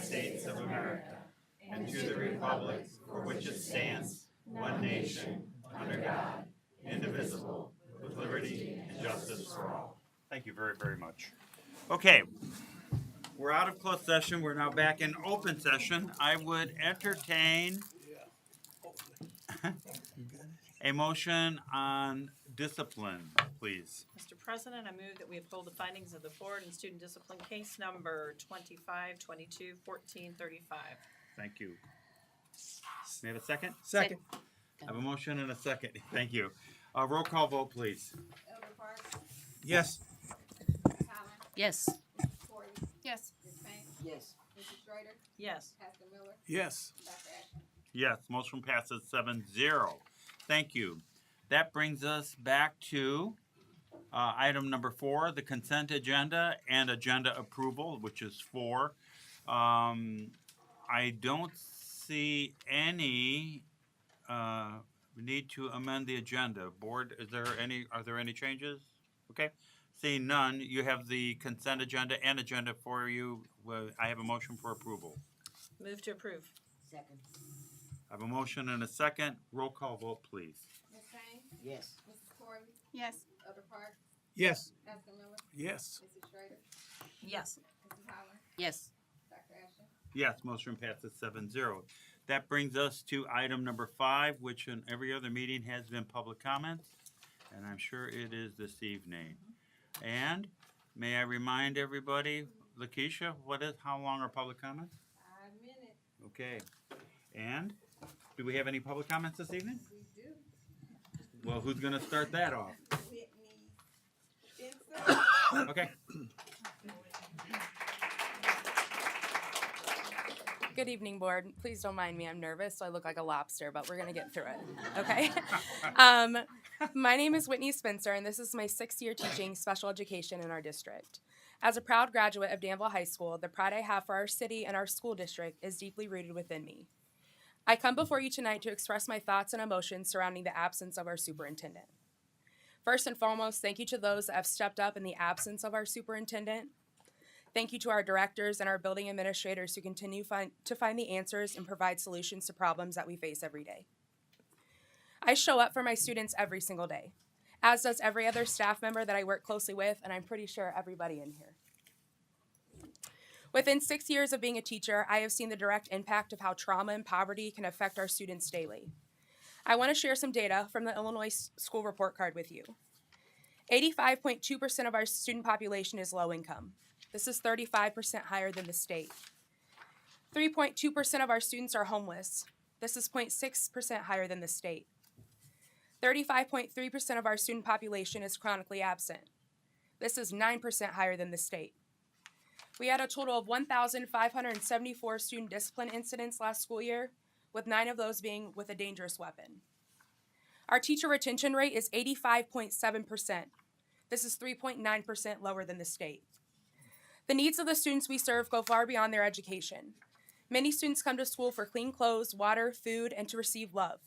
States of America and to the republic for which it stands, one nation, under God, indivisible, with liberty and justice for all. Thank you very, very much. Okay, we're out of closed session. We're now back in open session. I would entertain a motion on discipline, please. Mr. President, I move that we uphold the findings of the board in student discipline case number 25-22-14-35. Thank you. May I have a second? Second. I have a motion and a second. Thank you. Roll call vote, please. Elder Parks, Yes. Ms. Holland, Yes. Mrs. Corey, Yes. Ms. Payne, Yes. Mrs. Schrader, Yes. Pastor Miller, Yes. Dr. Ashton. Yes, motion passes 7-0. Thank you. That brings us back to item number 4, the consent agenda and agenda approval, which is 4. I don't see any need to amend the agenda. Board, are there any changes? Okay, seeing none, you have the consent agenda and agenda for you. I have a motion for approval. Move to approve. Second. I have a motion and a second. Roll call vote, please. Ms. Payne, Yes. Mrs. Corey, Yes. Elder Parks, Yes. Pastor Miller, Yes. Mrs. Schrader, Yes. Mrs. Holland, Yes. Dr. Ashton. Yes, motion passes 7-0. That brings us to item number 5, which in every other meeting has been public comments, and I'm sure it is this evening. And may I remind everybody, Lakeisha, how long are public comments? 5 minutes, Okay. And do we have any public comments this evening? we do. Well, who's going to start that off? Whitney Spencer. Okay. Good evening, board. Please don't mind me. I'm nervous, so I look like a lobster, but we're going to get through it. Okay? My name is Whitney Spencer, and this is my 6th year teaching special education in our district. As a proud graduate of Danville High School, the pride I have for our city and our school district is deeply rooted within me. I come before you tonight to express my thoughts and emotions surrounding the absence of our superintendent. First and foremost, thank you to those that have stepped up in the absence of our superintendent. Thank you to our directors and our building administrators who continue to find the answers and provide solutions to problems that we face every day. I show up for my students every single day, as does every other staff member that I work closely with, and I'm pretty sure everybody in here. Within 6 years of being a teacher, I have seen the direct impact of how trauma and poverty can affect our students daily. I want to share some data from the Illinois School Report Card with you. 85.2% of our student population is low income. This is 35% higher than the state. 3.2% of our students are homeless. This is 0.6% higher than the state. 35.3% of our student population is chronically absent. This is 9% higher than the state. We had a total of 1,574 student discipline incidents last school year, with 9 of those being with a dangerous weapon. Our teacher retention rate is 85.7%. This is 3.9% lower than the state. The needs of the students we serve go far beyond their education. Many students come to school for clean clothes, water, food, and to receive love.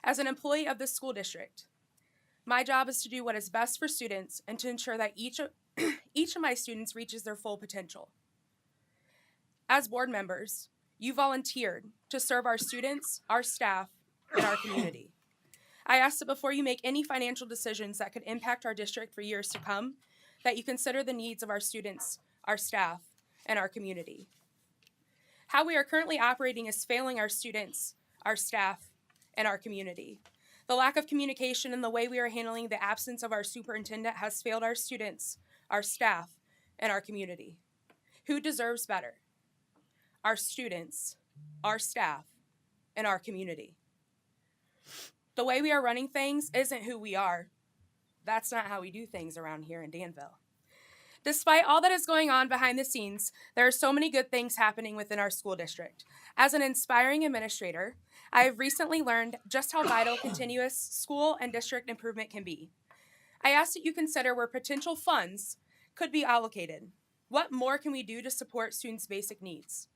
As an employee of this school district, my job is to do what is best for students and to ensure that each of my students reaches their full potential. As board members, you volunteered to serve our students, our staff, and our community. I ask that before you make any financial decisions that could impact our district for years to come, that you consider the needs of our students, our staff, and our community. How we are currently operating is failing our students, our staff, and our community. The lack of communication and the way we are handling the absence of our superintendent has failed our students, our staff, and our community. Who deserves better? Our students, our staff, and our community. The way we are running things isn't who we are. That's not how we do things around here in Danville. Despite all that is going on behind the scenes, there are so many good things happening within our school district. As an inspiring administrator, I have recently learned just how vital continuous school and district improvement can be. I ask that you consider where potential funds could be allocated. What more can we do to support students' basic needs?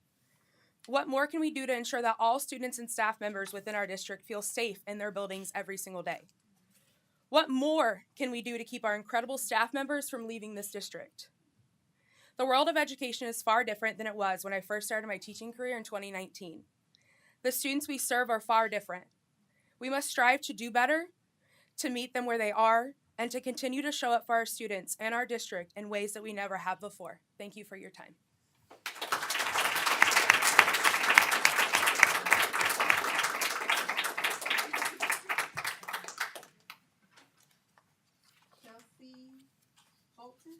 What more can we do to ensure that all students and staff members within our district feel safe in their buildings every single day? What more can we do to keep our incredible staff members from leaving this district? The world of education is far different than it was when I first started my teaching career in 2019. The students we serve are far different. We must strive to do better, to meet them where they are, and to continue to show up for our students and our district in ways that we never have before. Thank you for your time. Chelsea Holton.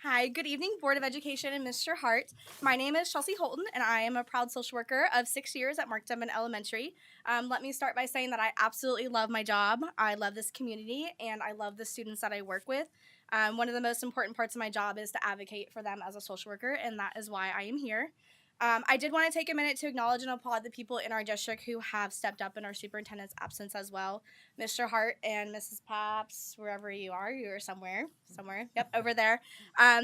Hi, good evening, Board of Education and Mr. Hart. My name is Chelsea Holton, and I am a proud social worker of 6 years at Mark Denman Elementary. Let me start by saying that I absolutely love my job. I love this community, and I love the students that I work with. One of the most important parts of my job is to advocate for them as a social worker, and that is why I am here. I did want to take a minute to acknowledge and applaud the people in our district who have stepped up in our superintendent's absence as well. Mr. Hart and Mrs. Pops, wherever you are somewhere, yep, over there.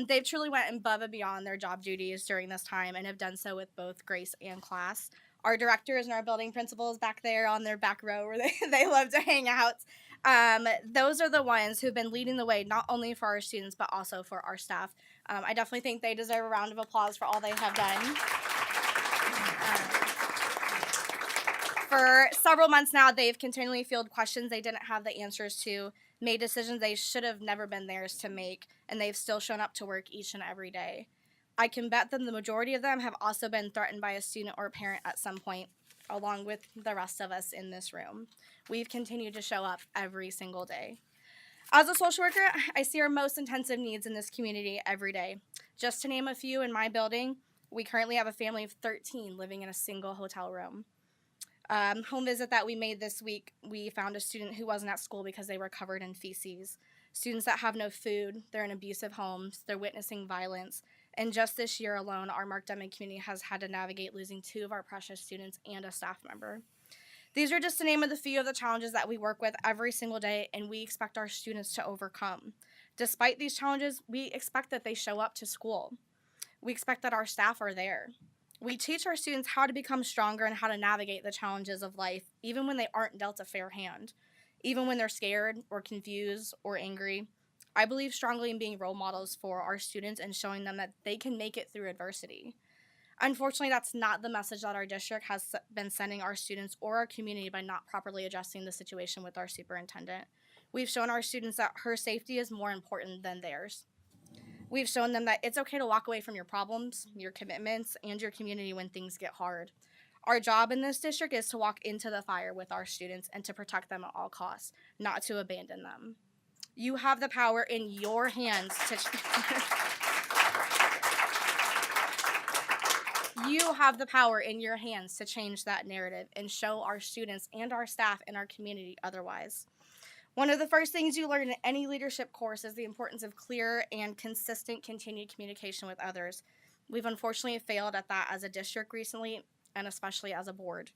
They've truly went above and beyond their job duties during this time and have done so with both grace and class. Our directors and our building principals back there on their back row where they love to hang out. Those are the ones who've been leading the way, not only for our students, but also for our staff. I definitely think they deserve a round of applause for all they have done. For several months now, they've continually fielded questions they didn't have the answers to, made decisions they should have never been theirs to make, and they've still shown up to work each and every day. I can bet that the majority of them have also been threatened by a student or a parent at some point, along with the rest of us in this room. We've continued to show up every single day. As a social worker, I see our most intensive needs in this community every day. Just to name a few, in my building, we currently have a family of 13 living in a single hotel room. Home visit that we made this week, we found a student who wasn't at school because they were covered in feces. Students that have no food, they're in abusive homes, they're witnessing violence. And just this year alone, our Mark Denman community has had to navigate losing 2 of our precious students and a staff member. These are just to name a few of the challenges that we work with every single day, and we expect our students to overcome. Despite these challenges, we expect that they show up to school. We expect that our staff are there. We teach our students how to become stronger and how to navigate the challenges of life, even when they aren't dealt a fair hand, even when they're scared or confused or angry. I believe strongly in being role models for our students and showing them that they can make it through adversity. Unfortunately, that's not the message that our district has been sending our students or our community by not properly addressing the situation with our superintendent. We've shown our students that her safety is more important than theirs. We've shown them that it's okay to walk away from your problems, your commitments, and your community when things get hard. Our job in this district is to walk into the fire with our students and to protect them at all costs, not to abandon them. You have the power in your hands to You have the power in your hands to change that narrative and show our students and our staff and our community otherwise. One of the first things you learn in any leadership course is the importance of clear and consistent continued communication with others. We've unfortunately failed at that as a district recently, and especially as a board.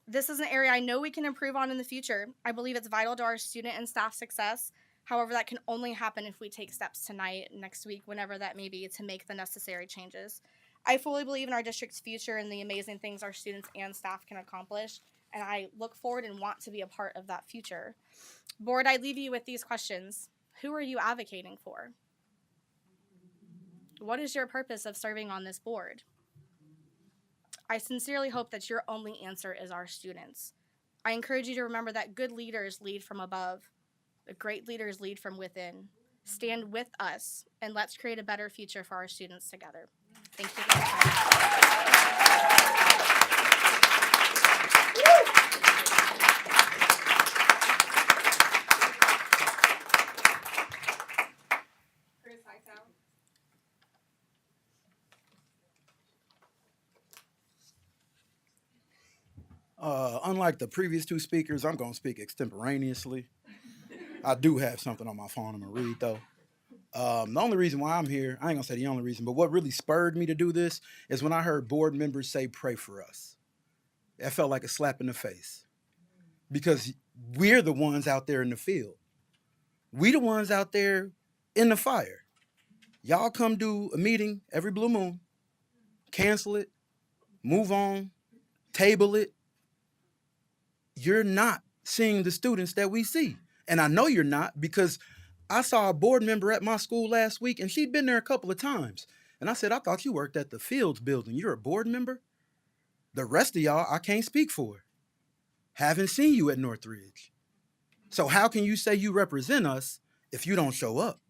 This is an area I know we can improve on in the future. I believe it's vital to our student and staff success. However, that can only happen if we take steps tonight, next week, whenever that may be, to make the necessary changes. I fully believe in our district's future and the amazing things our students and staff can accomplish, and I look forward and want to be a part of that future. Board, I leave you with these questions. Who are you advocating for? What is your purpose of serving on this board? I sincerely hope that your only answer is our students. I encourage you to remember that good leaders lead from above. Great leaders lead from within. Stand with us, and let's create a better future for our students together. Thank you for your time. Chris Hightower. Unlike the previous 2 speakers, I'm going to speak extemporaneously. I do have something on my phone I'm going to read, though. The only reason why I'm here, I ain't going to say the only reason, but what really spurred me to do this is when I heard board members say, pray for us. That felt like a slap in the face because we're the ones out there in the field. We the ones out there in the fire. Y'all come do a meeting every blue moon, cancel it, move on, table it. You're not seeing the students that we see. And I know you're not because I saw a board member at my school last week and she'd been there a couple of times. And I said, I thought you worked at the Fields building. You're a board member? The rest of y'all, I can't speak for. Haven't seen you at Northridge. So how can you say you represent us if you don't show up?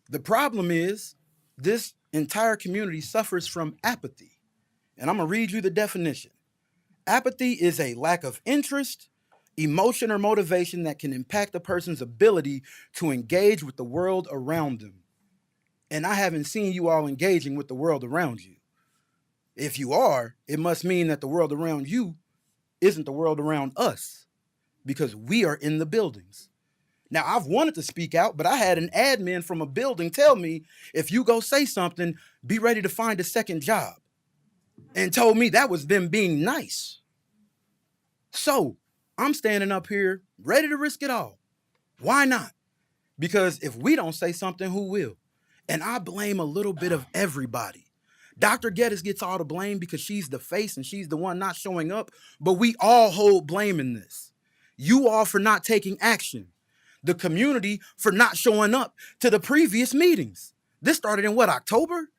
The problem is this entire community suffers from apathy. And I'm going to read you the definition. Apathy is a lack of interest, emotion, or motivation that can impact a person's ability to engage with the world around them. And I haven't seen you all engaging with the world around you. If you are, it must mean that the world around you isn't the world around us because we are in the buildings. Now, I've wanted to speak out, but I had an admin from a building tell me, if you go say something, be ready to find a second job. And told me that was them being nice. So I'm standing up here ready to risk it all. Why not? Because if we don't say something, who will? And I blame a little bit of everybody. Dr. Geddes gets all the blame because she's the face and she's the one not showing up, but we all hold blame in this. You all for not taking action. The community for not showing up to the previous meetings. This started in what, October?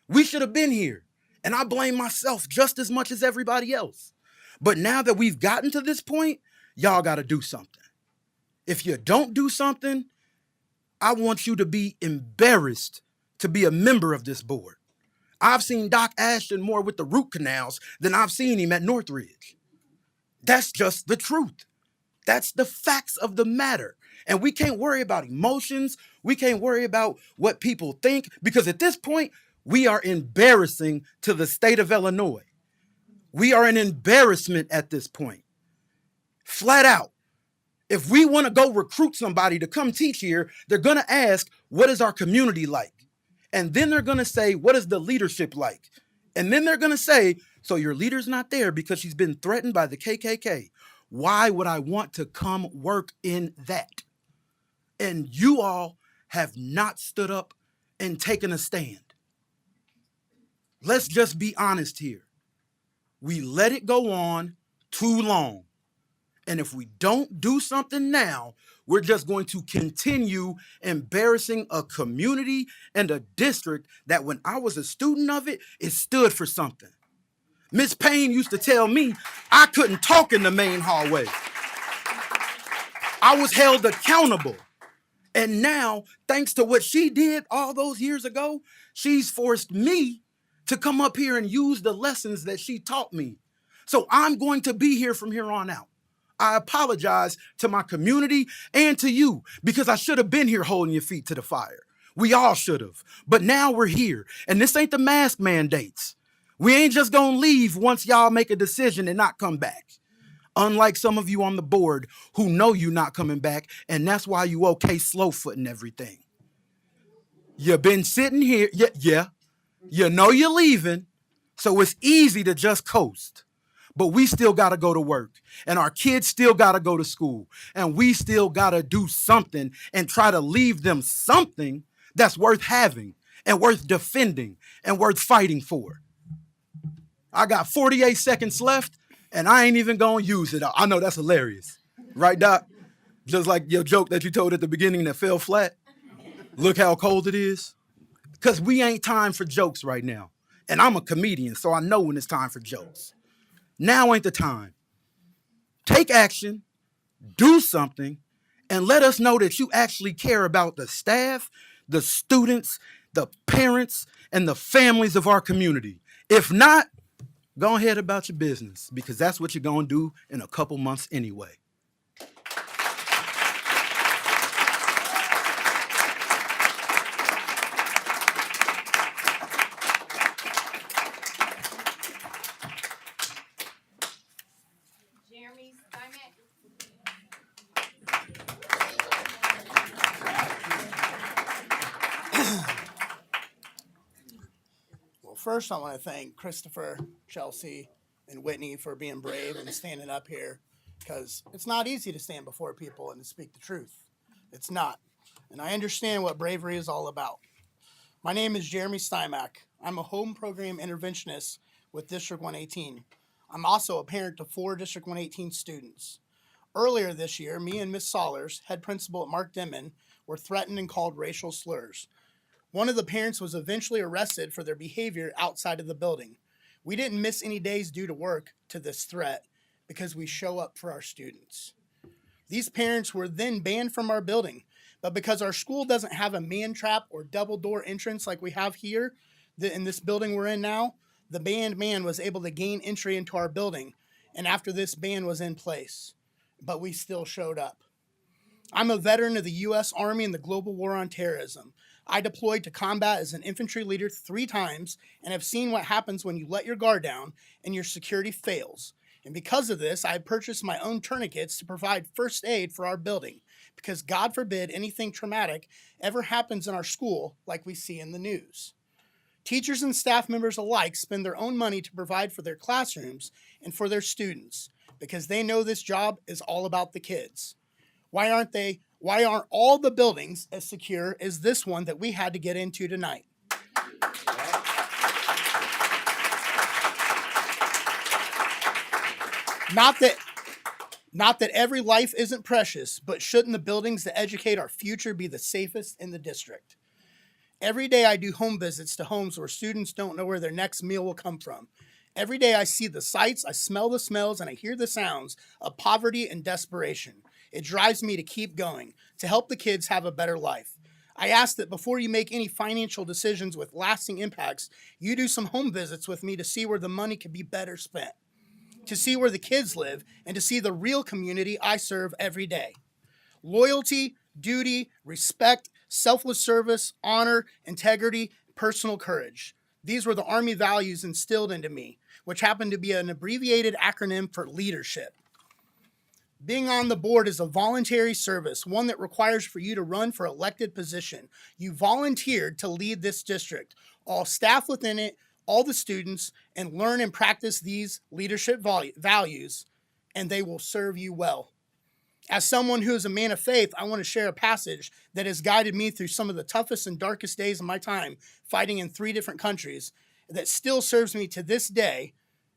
We should have been here. And I blame myself just as much as everybody else. But now that we've gotten to this point, y'all got to do something. If you don't do something, I want you to be embarrassed to be a member of this board. I've seen Doc Ashton more with the root canals than I've seen him at Northridge. That's just the truth. That's the facts of the matter. And we can't worry about emotions. We can't worry about what people think because at this point, we are embarrassing to the state of Illinois. We are an embarrassment at this point. Flat out. If we want to go recruit somebody to come teach here, they're going to ask, what is our community like? And then they're going to say, what is the leadership like? And then they're going to say, so your leader's not there because she's been threatened by the KKK. Why would I want to come work in that? And you all have not stood up and taken a stand. Let's just be honest here. We let it go on too long. And if we don't do something now, we're just going to continue embarrassing a community and a district that when I was a student of it, it stood for something. Miss Payne used to tell me I couldn't talk in the main hallway. I was held accountable. And now, thanks to what she did all those years ago, she's forced me to come up here and use the lessons that she taught me. So I'm going to be here from here on out. I apologize to my community and to you because I should have been here holding your feet to the fire. We all should have. But now we're here. And this ain't the mask mandates. We ain't just going to leave once y'all make a decision and not come back. Unlike some of you on the board who know you not coming back, and that's why you okay slow-footing everything. You've been sitting here, yeah. You know you're leaving, so it's easy to just coast. But we still got to go to work, and our kids still got to go to school, and we still got to do something and try to leave them something that's worth having and worth defending and worth fighting for. I got 48 seconds left, and I ain't even going to use it. I know that's hilarious. Right, Doc? Just like your joke that you told at the beginning that fell flat. Look how cold it is. Because we ain't time for jokes right now. And I'm a comedian, so I know when it's time for jokes. Now ain't the time. Take action, do something, and let us know that you actually care about the staff, the students, the parents, and the families of our community. If not, go ahead about your business because that's what you're going to do in a couple months anyway. Jeremy Stymack. Well, first I want to thank Christopher, Chelsea, and Whitney for being brave and standing up here because it's not easy to stand before people and to speak the truth. It's not. And I understand what bravery is all about. My name is Jeremy Stymack. I'm a home program interventionist with District 118. I'm also a parent to 4 District 118 students. Earlier this year, me and Miss Sollers, head principal at Mark Denman, were threatened and called racial slurs. One of the parents was eventually arrested for their behavior outside of the building. We didn't miss any days due to work to this threat because we show up for our students. These parents were then banned from our building, but because our school doesn't have a man trap or double door entrance like we have here in this building we're in now, the banned man was able to gain entry into our building, and after this ban was in place, but we still showed up. I'm a veteran of the U.S. Army and the global war on terrorism. I deployed to combat as an infantry leader 3 times and have seen what happens when you let your guard down and your security fails. And because of this, I purchased my own tourniquets to provide first aid for our building, because God forbid anything traumatic ever happens in our school like we see in the news. Teachers and staff members alike spend their own money to provide for their classrooms and for their students, because they know this job is all about the kids. Why aren't all the buildings as secure as this one that we had to get into tonight? Not that every life isn't precious, but shouldn't the buildings that educate our future be the safest in the district? Every day I do home visits to homes where students don't know where their next meal will come from. Every day I see the sights, I smell the smells, and I hear the sounds of poverty and desperation. It drives me to keep going, to help the kids have a better life. I ask that before you make any financial decisions with lasting impacts, you do some home visits with me to see where the money could be better spent, to see where the kids live, and to see the real community I serve every day. Loyalty, duty, respect, selfless service, honor, integrity, personal courage. These were the Army values instilled into me, which happened to be an abbreviated acronym for leadership. Being on the board is a voluntary service, one that requires for you to run for elected position. You volunteered to lead this district, all staff within it, all the students, and learn and practice these leadership values, and they will serve you well. As someone who is a man of faith, I want to share a passage that has guided me through some of the toughest and darkest days of my time fighting in 3 different countries that still serves me to this day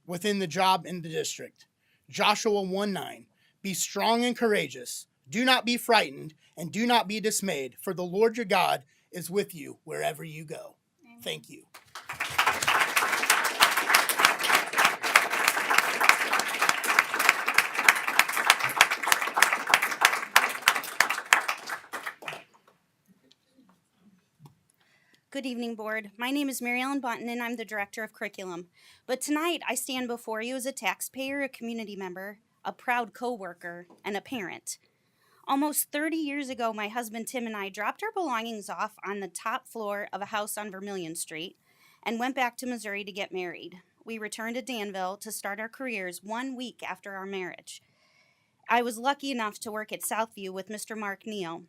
within the job in the district. Joshua 1:9. Be strong and courageous. Do not be frightened and do not be dismayed, for the Lord your God is with you wherever you go. Thank you. Good evening, Board. My name is Mary Ellen Bunton, and I'm the Director of Curriculum. But tonight, I stand before you as a taxpayer, a community member, a proud co-worker, and a parent. Almost 30 years ago, my husband Tim and I dropped our belongings off on the top floor of a house on Vermilion Street and went back to Missouri to get married. We returned to Danville to start our careers 1 week after our marriage. I was lucky enough to work at Southview with Mr. Mark Neal,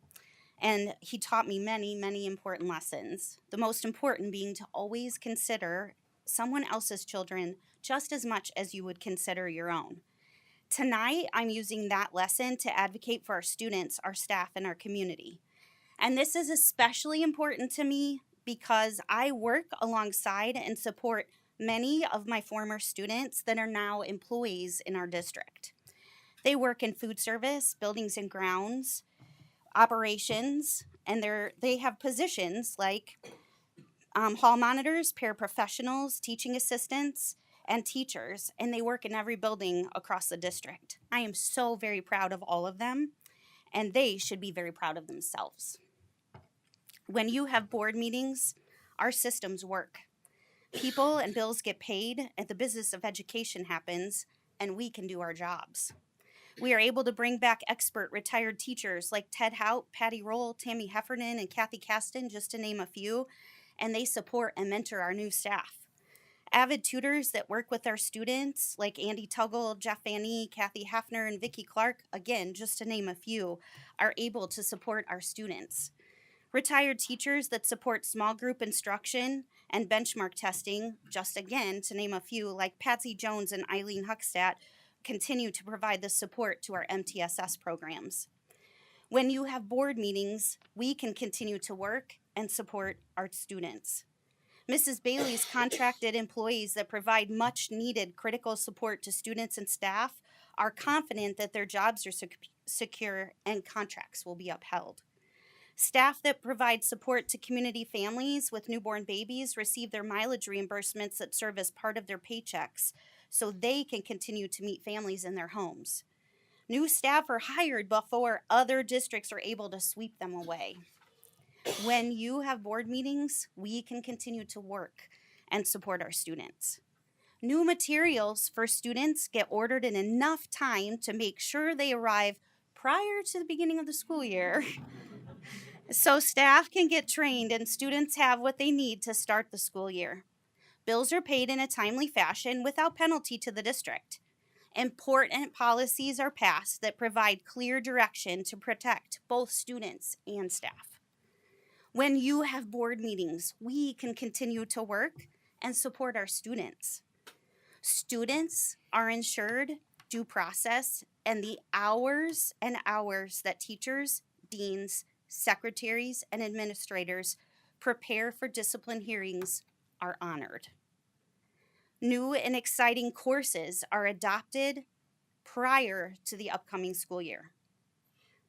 and he taught me many, many important lessons. The most important being to always consider someone else's children just as much as you would consider your own. Tonight, I'm using that lesson to advocate for our students, our staff, and our community. And this is especially important to me because I work alongside and support many of my former students that are now employees in our district. They work in food service, buildings and grounds, operations, and they have positions like hall monitors, paraprofessionals, teaching assistants, and teachers, and they work in every building across the district. I am so very proud of all of them, and they should be very proud of themselves. When you have board meetings, our systems work. People and bills get paid, and the business of education happens, and we can do our jobs. We are able to bring back expert retired teachers like Ted Hout, Patty Roll, Tammy Heffernan, and Kathy Caston, just to name a few, and they support and mentor our new staff. Avid tutors that work with our students like Andy Tuggle, Jeff Van E, Kathy Heffner, and Vicki Clark, again, just to name a few, are able to support our students. Retired teachers that support small group instruction and benchmark testing, just again, to name a few, like Patsy Jones and Eileen Huckstadt, continue to provide the support to our MTSS programs. When you have board meetings, we can continue to work and support our students. Mrs. Bailey's contracted employees that provide much needed critical support to students and staff are confident that their jobs are secure and contracts will be upheld. Staff that provide support to community families with newborn babies receive their mileage reimbursements that serve as part of their paychecks so they can continue to meet families in their homes. New staff are hired before other districts are able to sweep them away. When you have board meetings, we can continue to work and support our students. New materials for students get ordered in enough time to make sure they arrive prior to the beginning of the school year so staff can get trained and students have what they need to start the school year. Bills are paid in a timely fashion without penalty to the district. Important policies are passed that provide clear direction to protect both students and staff. When you have board meetings, we can continue to work and support our students. Students are ensured due process and the hours and hours that teachers, deans, secretaries, and administrators prepare for discipline hearings are honored. New and exciting courses are adopted prior to the upcoming school year.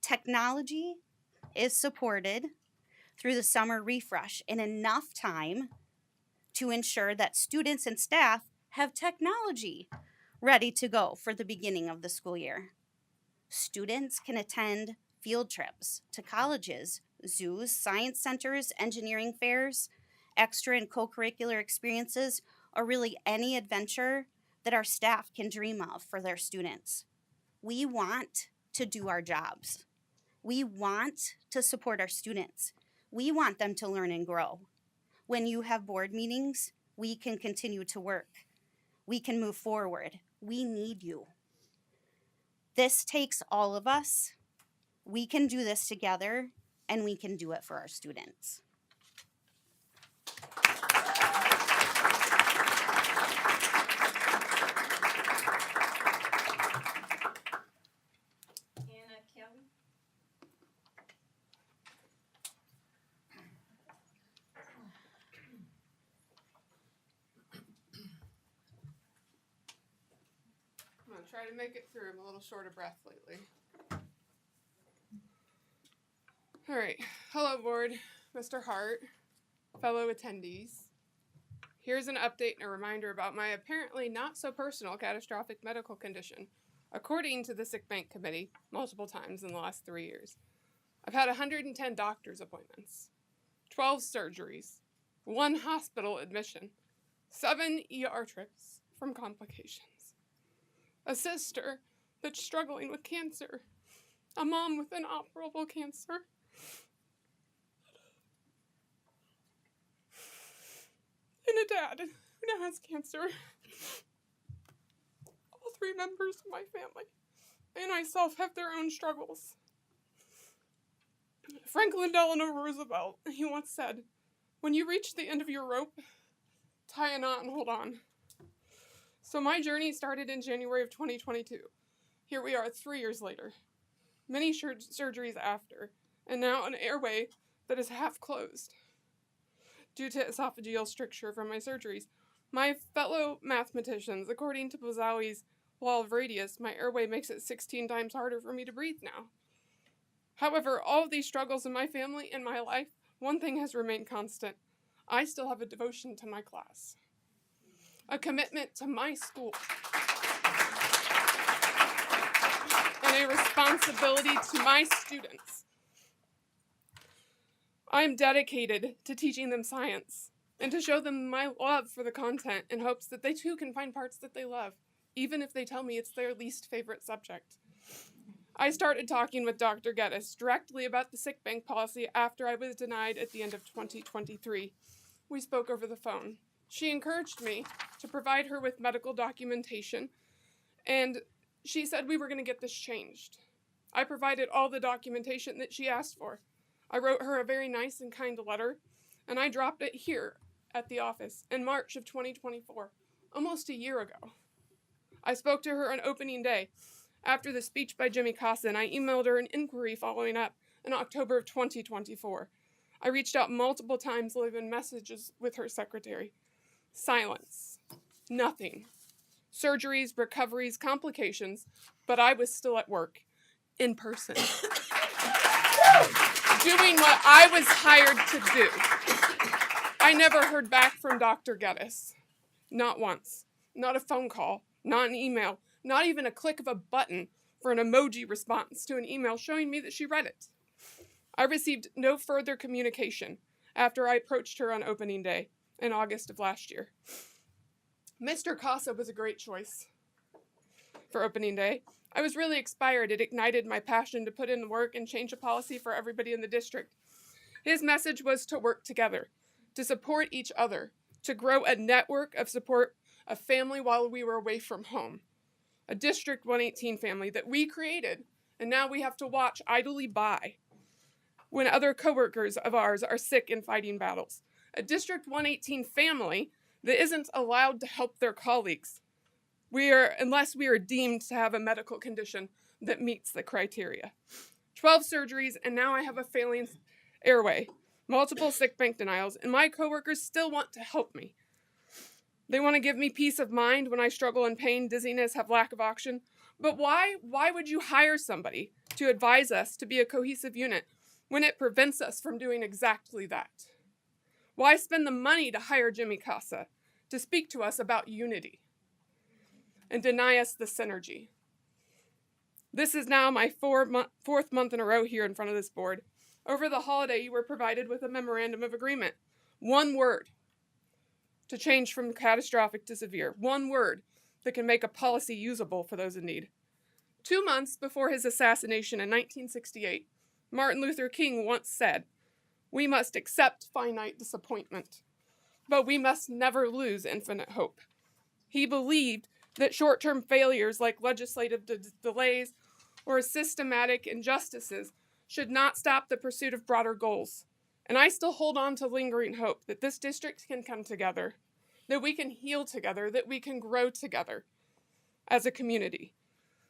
Technology is supported through the summer refresh in enough time to ensure that students and staff have technology ready to go for the beginning of the school year. Students can attend field trips to colleges, zoos, science centers, engineering fairs, extra and co-curricular experiences, or really any adventure that our staff can dream of for their students. We want to do our jobs. We want to support our students. We want them to learn and grow. When you have board meetings, we can continue to work. We can move forward. We need you. This takes all of us. We can do this together, and we can do it for our students. Anna Kelly. I'm gonna try to make it through. I'm a little short of breath lately. All right. Hello, board, Mr. Hart, fellow attendees. Here's an update and a reminder about my apparently not so personal catastrophic medical condition, according to the Sick Bank Committee, multiple times in the last 3 years. I've had 110 doctor's appointments, 12 surgeries, 1 hospital admission, 7 ER trips from complications, a sister that's struggling with cancer, a mom with inoperable cancer, and a dad who now has cancer. All 3 members of my family and myself have their own struggles. Franklin Delano Roosevelt, he once said, "When you reach the end of your rope, tie a knot and hold on." So my journey started in January of 2022. Here we are 3 years later. Many surgeries after, and now an airway that is half closed due to esophageal stricture from my surgeries. My fellow mathematicians, according to Bozawi's law of radius, my airway makes it 16 times harder for me to breathe now. However, all of these struggles in my family and my life, one thing has remained constant. I still have a devotion to my class, a commitment to my school, and a responsibility to my students. I am dedicated to teaching them science and to show them my love for the content in hopes that they too can find parts that they love, even if they tell me it's their least favorite subject. I started talking with Dr. Geddes directly about the sick bank policy after I was denied at the end of 2023. We spoke over the phone. She encouraged me to provide her with medical documentation, and she said we were going to get this changed. I provided all the documentation that she asked for. I wrote her a very nice and kind letter, and I dropped it here at the office in March of 2024, almost a year ago. I spoke to her on opening day. After the speech by Jimmy Cosson, I emailed her an inquiry following up in October of 2024. I reached out multiple times, leaving messages with her secretary. Silence. Nothing. surgeries, recoveries, complications, but I was still at work, in person, doing what I was hired to do. I never heard back from Dr. Geddes. Not once. Not a phone call, not an email, not even a click of a button for an emoji response to an email showing me that she read it. I received no further communication after I approached her on opening day in August of last year. Mr. Casa was a great choice for opening day. I was really inspired. It ignited my passion to put in the work and change a policy for everybody in the district. His message was to work together, to support each other, to grow a network of support, a family while we were away from home, a District 118 family that we created, and now we have to watch idly by when other coworkers of ours are sick and fighting battles. A District 118 family that isn't allowed to help their colleagues unless we are deemed to have a medical condition that meets the criteria. 12 surgeries, and now I have a failing airway, multiple sick bank denials, and my coworkers still want to help me. They want to give me peace of mind when I struggle in pain, dizziness, have lack of oxygen. But why would you hire somebody to advise us to be a cohesive unit when it prevents us from doing exactly that? Why spend the money to hire Jimmy Casa to speak to us about unity and deny us the synergy? This is now my fourth month in a row here in front of this board. Over the holiday, you were provided with a memorandum of agreement. One word to change from catastrophic to severe. One word that can make a policy usable for those in need. 2 months before his assassination in 1968, Martin Luther King once said, "We must accept finite disappointment, but we must never lose infinite hope." He believed that short-term failures like legislative delays or systematic injustices should not stop the pursuit of broader goals. And I still hold on to lingering hope that this district can come together, that we can heal together, that we can grow together as a community.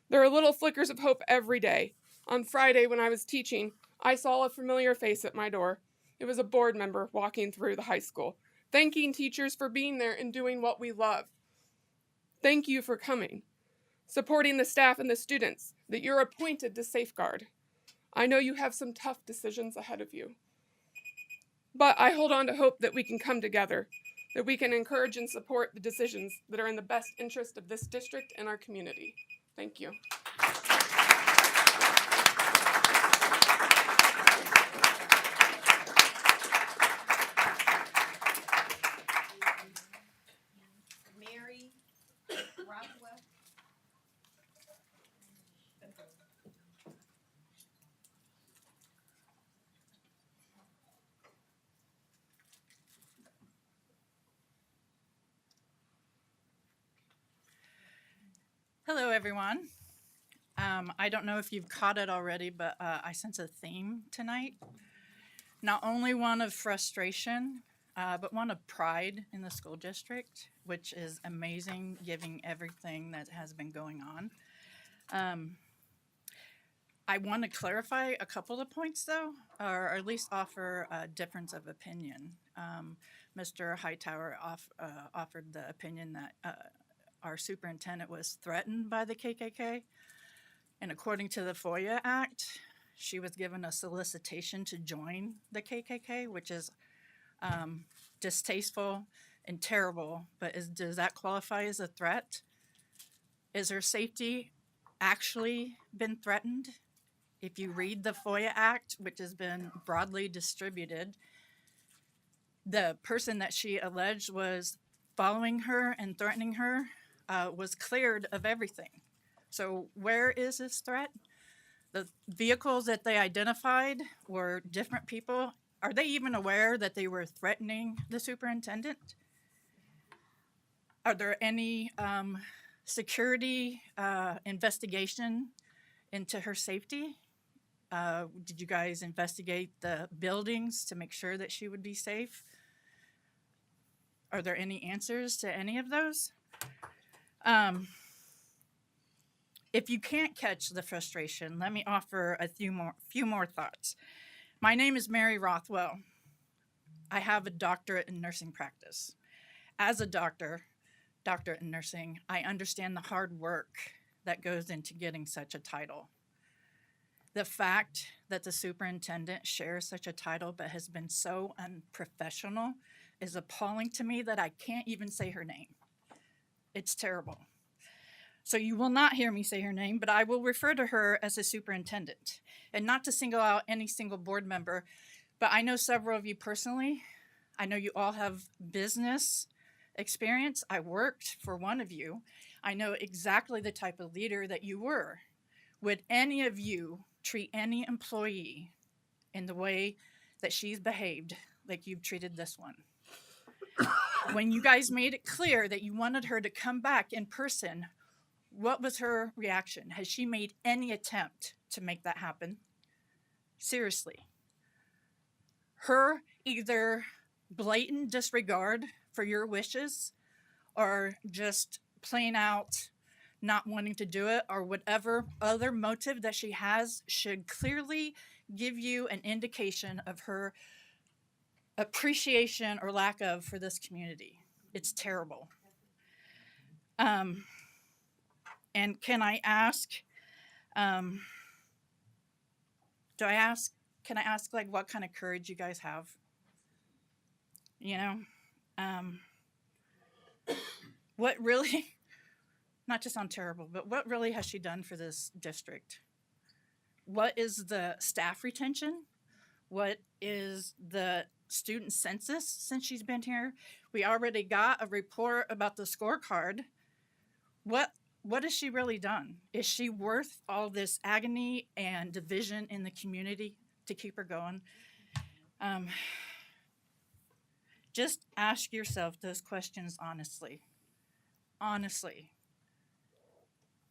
There are little flickers of hope every day. On Friday, when I was teaching, I saw a familiar face at my door. It was a board member walking through the high school, thanking teachers for being there and doing what we love. Thank you for coming, supporting the staff and the students that you're appointed to safeguard. I know you have some tough decisions ahead of you, but I hold on to hope that we can come together, that we can encourage and support the decisions that are in the best interest of this district and our community. Thank you. Mary Rothwell. Hello, everyone. I don't know if you've caught it already, but I sense a theme tonight. Not only one of frustration, but one of pride in the school district, which is amazing given everything that has been going on. I want to clarify a couple of points, though, or at least offer a difference of opinion. Mr. Hightower offered the opinion that our superintendent was threatened by the KKK. And according to the FOIA Act, she was given a solicitation to join the KKK, which is distasteful and terrible. But does that qualify as a threat? Is her safety actually been threatened? If you read the FOIA Act, which has been broadly distributed, the person that she alleged was following her and threatening her was cleared of everything. So where is this threat? The vehicles that they identified were different people. Are they even aware that they were threatening the superintendent? Are there any security investigation into her safety? Did you guys investigate the buildings to make sure that she would be safe? Are there any answers to any of those? If you can't catch the frustration, let me offer a few more thoughts. My name is Mary Rothwell. I have a doctorate in nursing practice. As a doctor, doctorate in nursing. I understand the hard work that goes into getting such a title. The fact that the superintendent shares such a title but has been so unprofessional is appalling to me that I can't even say her name. It's terrible. So you will not hear me say her name, but I will refer to her as a superintendent. And not to single out any single board member, but I know several of you personally. I know you all have business experience. I worked for one of you. I know exactly the type of leader that you were. Would any of you treat any employee in the way that she's behaved like you've treated this one? When you guys made it clear that you wanted her to come back in person, what was her reaction? Has she made any attempt to make that happen? Seriously. Her either blatant disregard for your wishes or just plain out not wanting to do it, or whatever other motive that she has, should clearly give you an indication of her appreciation or lack of for this community. It's terrible. And can I ask like what kind of courage you guys have? You know, what really, not to sound terrible, but what really has she done for this district? What is the staff retention? What is the student census since she's been here? We already got a report about the scorecard. What has she really done? Is she worth all this agony and division in the community to keep her going? Just ask yourself those questions honestly,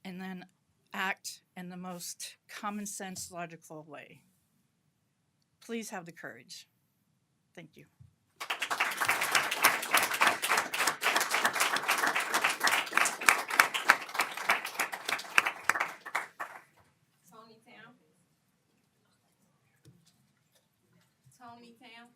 and then act in the most common sense, logical way. Please have the courage. Thank you. Tony Town.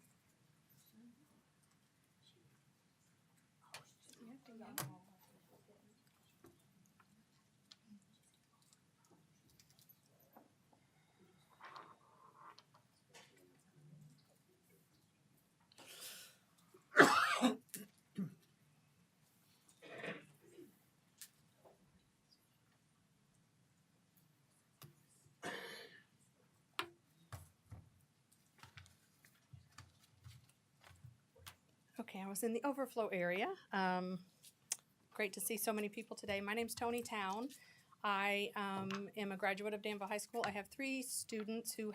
Okay, I was in the overflow area. Great to see so many people today. My name's Tony Town. I am a graduate of Danville High School. I have 3 students who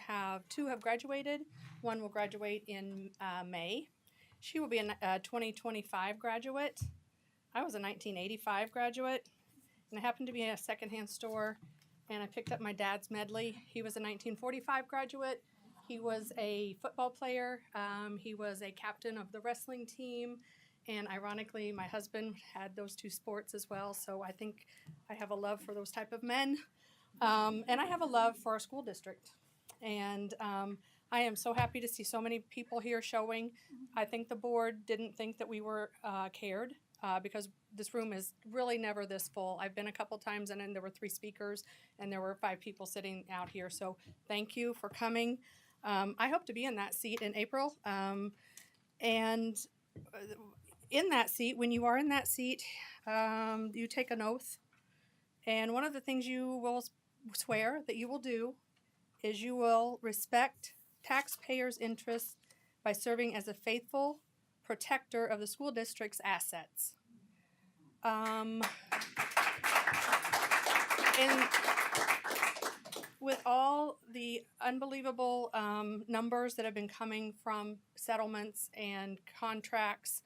two have graduated. One will graduate in May. She will be a 2025 graduate. I was a 1985 graduate, and I happened to be in a secondhand store, and I picked up my dad's medley. He was a 1945 graduate. He was a football player. He was a captain of the wrestling team. And ironically, my husband had those 2 sports as well. So I think I have a love for those type of men. And I have a love for our school district. And I am so happy to see so many people here showing. I think the board didn't think that we were cared because this room is really never this full. I've been a couple times and then there were 3 speakers and there were 5 people sitting out here. So thank you for coming. I hope to be in that seat in April. And in that seat, when you are in that seat, you take an oath. And one of the things you will swear that you will do is you will respect taxpayers' interests by serving as a faithful protector of the school district's assets. And with all the unbelievable numbers that have been coming from settlements and contracts,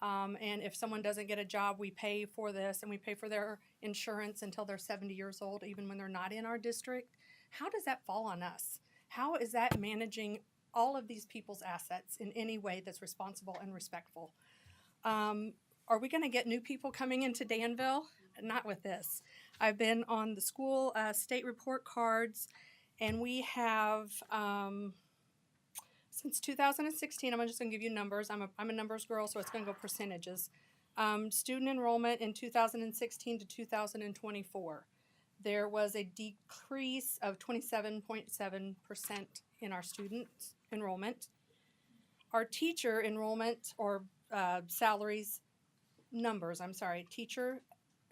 and if someone doesn't get a job, we pay for this and we pay for their insurance until they're 70 years old, even when they're not in our district. How does that fall on us? How is that managing all of these people's assets in any way that's responsible and respectful? Are we going to get new people coming into Danville? Not with this. I've been on the school state report cards, and we have, since 2016, I'm just going to give you numbers. I'm a numbers girl, so it's going to go percentages. Student enrollment in 2016 to 2024. There was a decrease of 27.7% in our student enrollment. Our teacher enrollment or salaries numbers, teacher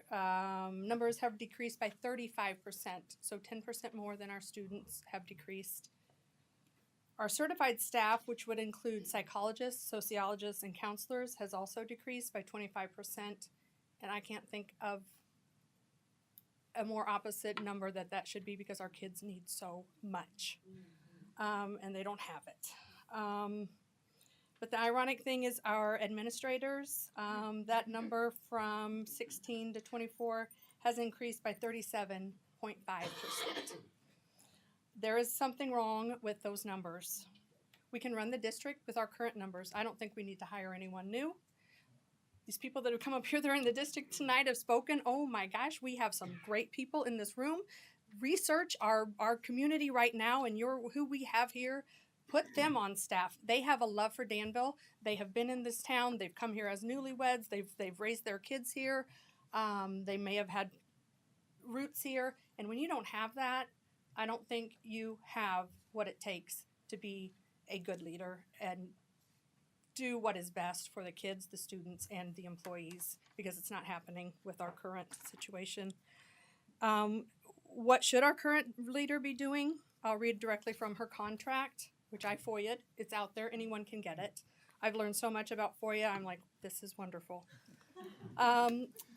numbers have decreased by 35%, so 10% more than our students have decreased. Our certified staff, which would include psychologists, sociologists, and counselors, has also decreased by 25%, and I can't think of a more opposite number that should be because our kids need so much, and they don't have it. But the ironic thing is our administrators, that number from 16 to 24 has increased by 37.5%. There is something wrong with those numbers. We can run the district with our current numbers. I don't think we need to hire anyone new. These people that have come up here, they're in the district tonight, have spoken. Oh my gosh, we have some great people in this room. Research our community right now and who we have here. Put them on staff. They have a love for Danville. They have been in this town. They've come here as newlyweds. They've raised their kids here. They may have had roots here. And when you don't have that, I don't think you have what it takes to be a good leader and do what is best for the kids, the students, and the employees, because it's not happening with our current situation. What should our current leader be doing? I'll read directly from her contract, which I FOIA'd. It's out there. Anyone can get it. I've learned so much about FOIA. I'm like, this is wonderful.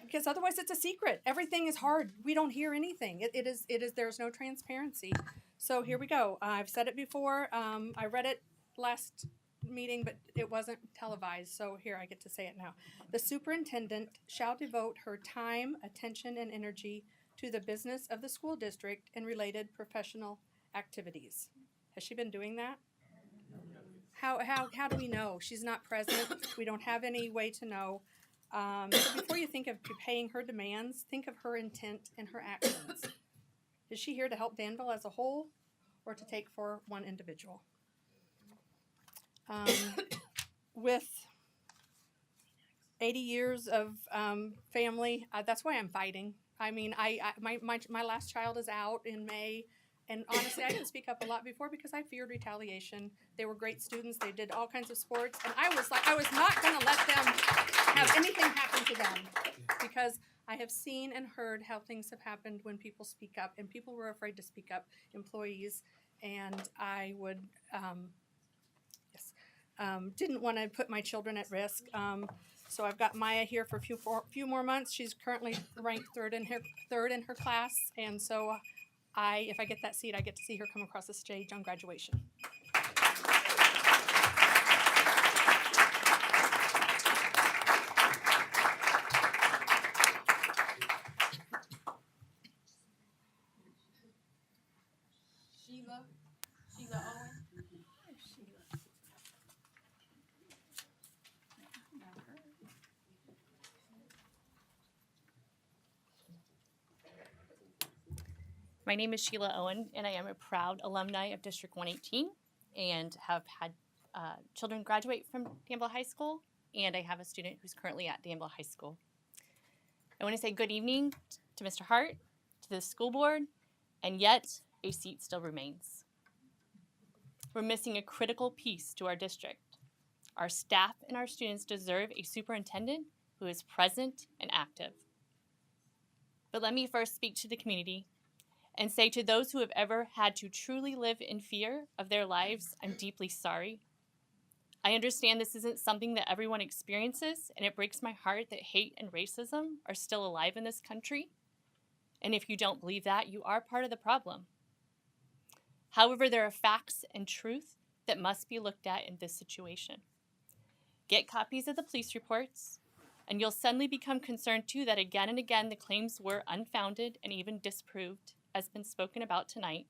Because otherwise it's a secret. Everything is hard. We don't hear anything. It is, there's no transparency. So here we go. I've said it before. I read it last meeting, but it wasn't televised. So here, I get to say it now. The superintendent shall devote her time, attention, and energy to the business of the school district and related professional activities. Has she been doing that? How do we know? She's not present. We don't have any way to know. So before you think of paying her demands, think of her intent and her actions. Is she here to help Danville as a whole or to take for one individual? With 80 years of family, that's why I'm fighting. I mean, my last child is out in May. And honestly, I didn't speak up a lot before because I feared retaliation. They were great students. They did all kinds of sports. And I was not going to let them have anything happen to them because I have seen and heard how things have happened when people speak up. And people were afraid to speak up, employees. And I would, didn't want to put my children at risk. So I've got Maya here for a few more months. She's currently ranked third in her class. And so if I get that seat, I get to see her come across the stage on graduation. Sheila Owen. My name is Sheila Owen, and I am a proud alumni of District 118 and have had children graduate from Danville High School, and I have a student who's currently at Danville High School. I want to say good evening to Mr. Hart, to the school board, and yet a seat still remains. We're missing a critical piece to our district. Our staff and our students deserve a superintendent who is present and active. But let me first speak to the community and say to those who have ever had to truly live in fear of their lives, I'm deeply sorry. I understand this isn't something that everyone experiences, and it breaks my heart that hate and racism are still alive in this country. And if you don't believe that, you are part of the problem. However, there are facts and truth that must be looked at in this situation. Get copies of the police reports, and you'll suddenly become concerned too that again and again the claims were unfounded and even disproved, as been spoken about tonight.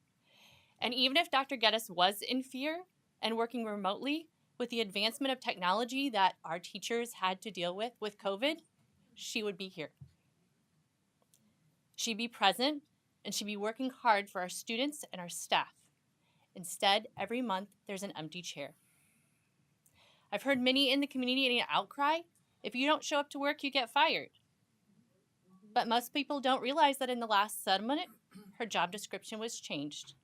And even if Dr. Geddes was in fear and working remotely with the advancement of technology that our teachers had to deal with COVID, she would be here. She'd be present and she'd be working hard for our students and our staff. Instead, every month there's an empty chair. I've heard many in the community in an outcry If you don't show up to work, you get fired. But most people don't realize that in the last settlement, her job description was changed.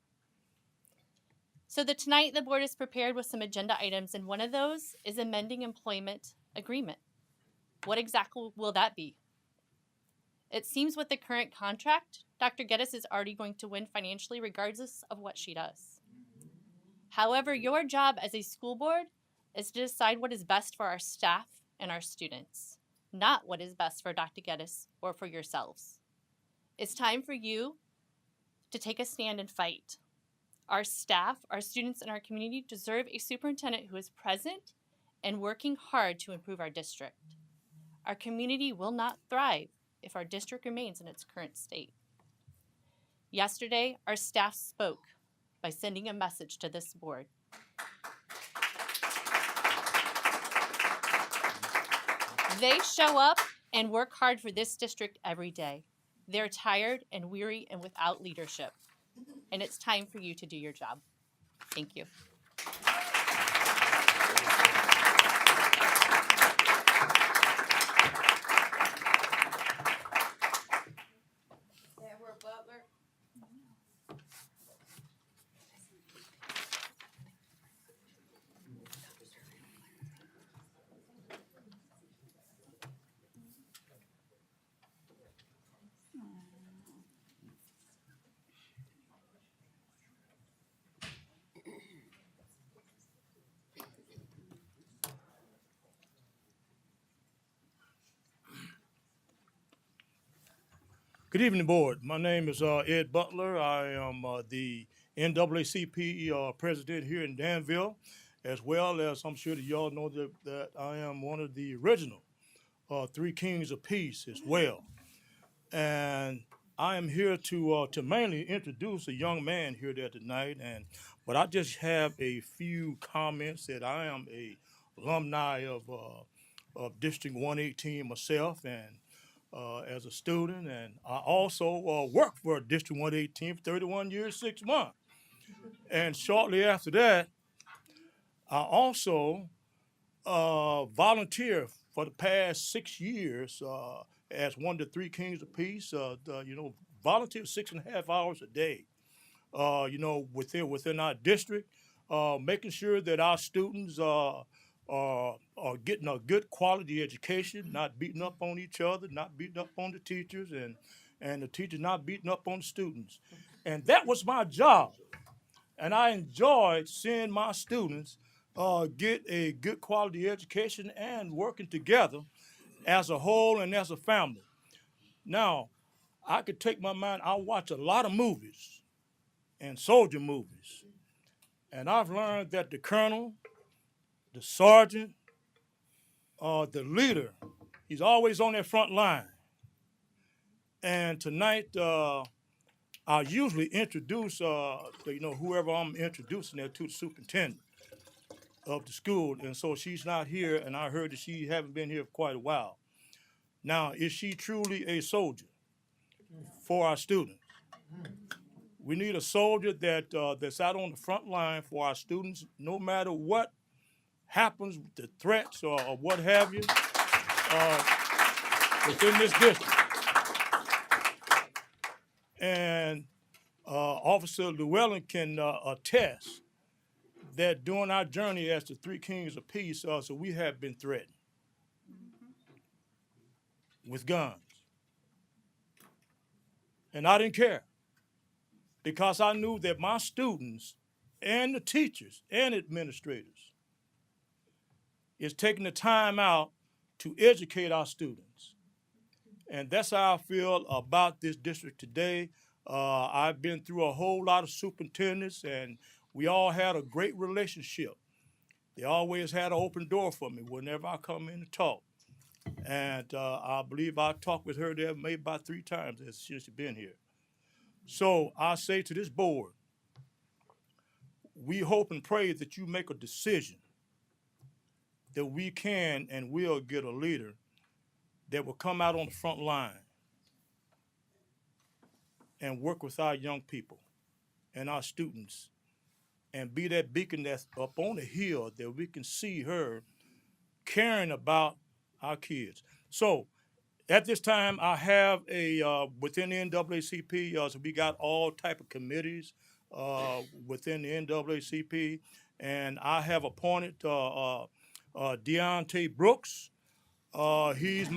So tonight the board is prepared with some agenda items, and one of those is amending employment agreement. What exactly will that be? It seems with the current contract, Dr. Geddes is already going to win financially regardless of what she does. However, your job as a school board is to decide what is best for our staff and our students, not what is best for Dr. Geddes or for yourselves. It's time for you to take a stand and fight. Our staff, our students, and our community deserve a superintendent who is present and working hard to improve our district. Our community will not thrive if our district remains in its current state. Yesterday, our staff spoke by sending a message to this board. They show up and work hard for this district every day. They're tired and weary and without leadership. And it's time for you to do your job. Thank you. Good evening, board. My name is Ed Butler. I am the NAACP president here in Danville, as well as I'm sure that y'all know that I am one of the original Three Kings of Peace as well. And I am here to mainly introduce a young man here there tonight. But I just have a few comments that I am a alumni of District 118 myself, and as a student, and I also worked for District 118 for 31 years, 6 months. And shortly after that, I also volunteered for the past 6 years as one of the Three Kings of Peace. Volunteer 6.5 hours a day. Within our district, making sure that our students are getting a good quality education, not beating up on each other, not beating up on the teachers, and the teachers not beating up on the students. And that was my job. And I enjoyed seeing my students get a good quality education and working together as a whole and as a family. Now, I could take my mind, I watch a lot of movies and soldier movies. And I've learned that the colonel, the sergeant, the leader, he's always on that front line. And tonight, I usually introduce, whoever I'm introducing there to the superintendent of the school. And so she's not here, and I heard that she haven't been here for quite a while. Now, is she truly a soldier for our students? We need a soldier that's out on the front line for our students, no matter what happens with the threats or what have you within this district. And Officer Llewellyn can attest that during our journey as the Three Kings of Peace, so we have been threatened with guns. And I didn't care, because I knew that my students and the teachers and administrators is taking the time out to educate our students. And that's how I feel about this district today. I've been through a whole lot of superintendents, and we all had a great relationship. They always had an open door for me whenever I come in to talk. And I believe I talked with her there maybe about 3 times since she's been here. So I say to this board, we hope and pray that you make a decision that we can and will get a leader that will come out on the front line and work with our young people and our students and be that beacon that's up on the hill that we can see her caring about our kids. So at this time, I have within the NAACP, so we got all type of committees within the NAACP, and I have appointed Deontay Brooks. He's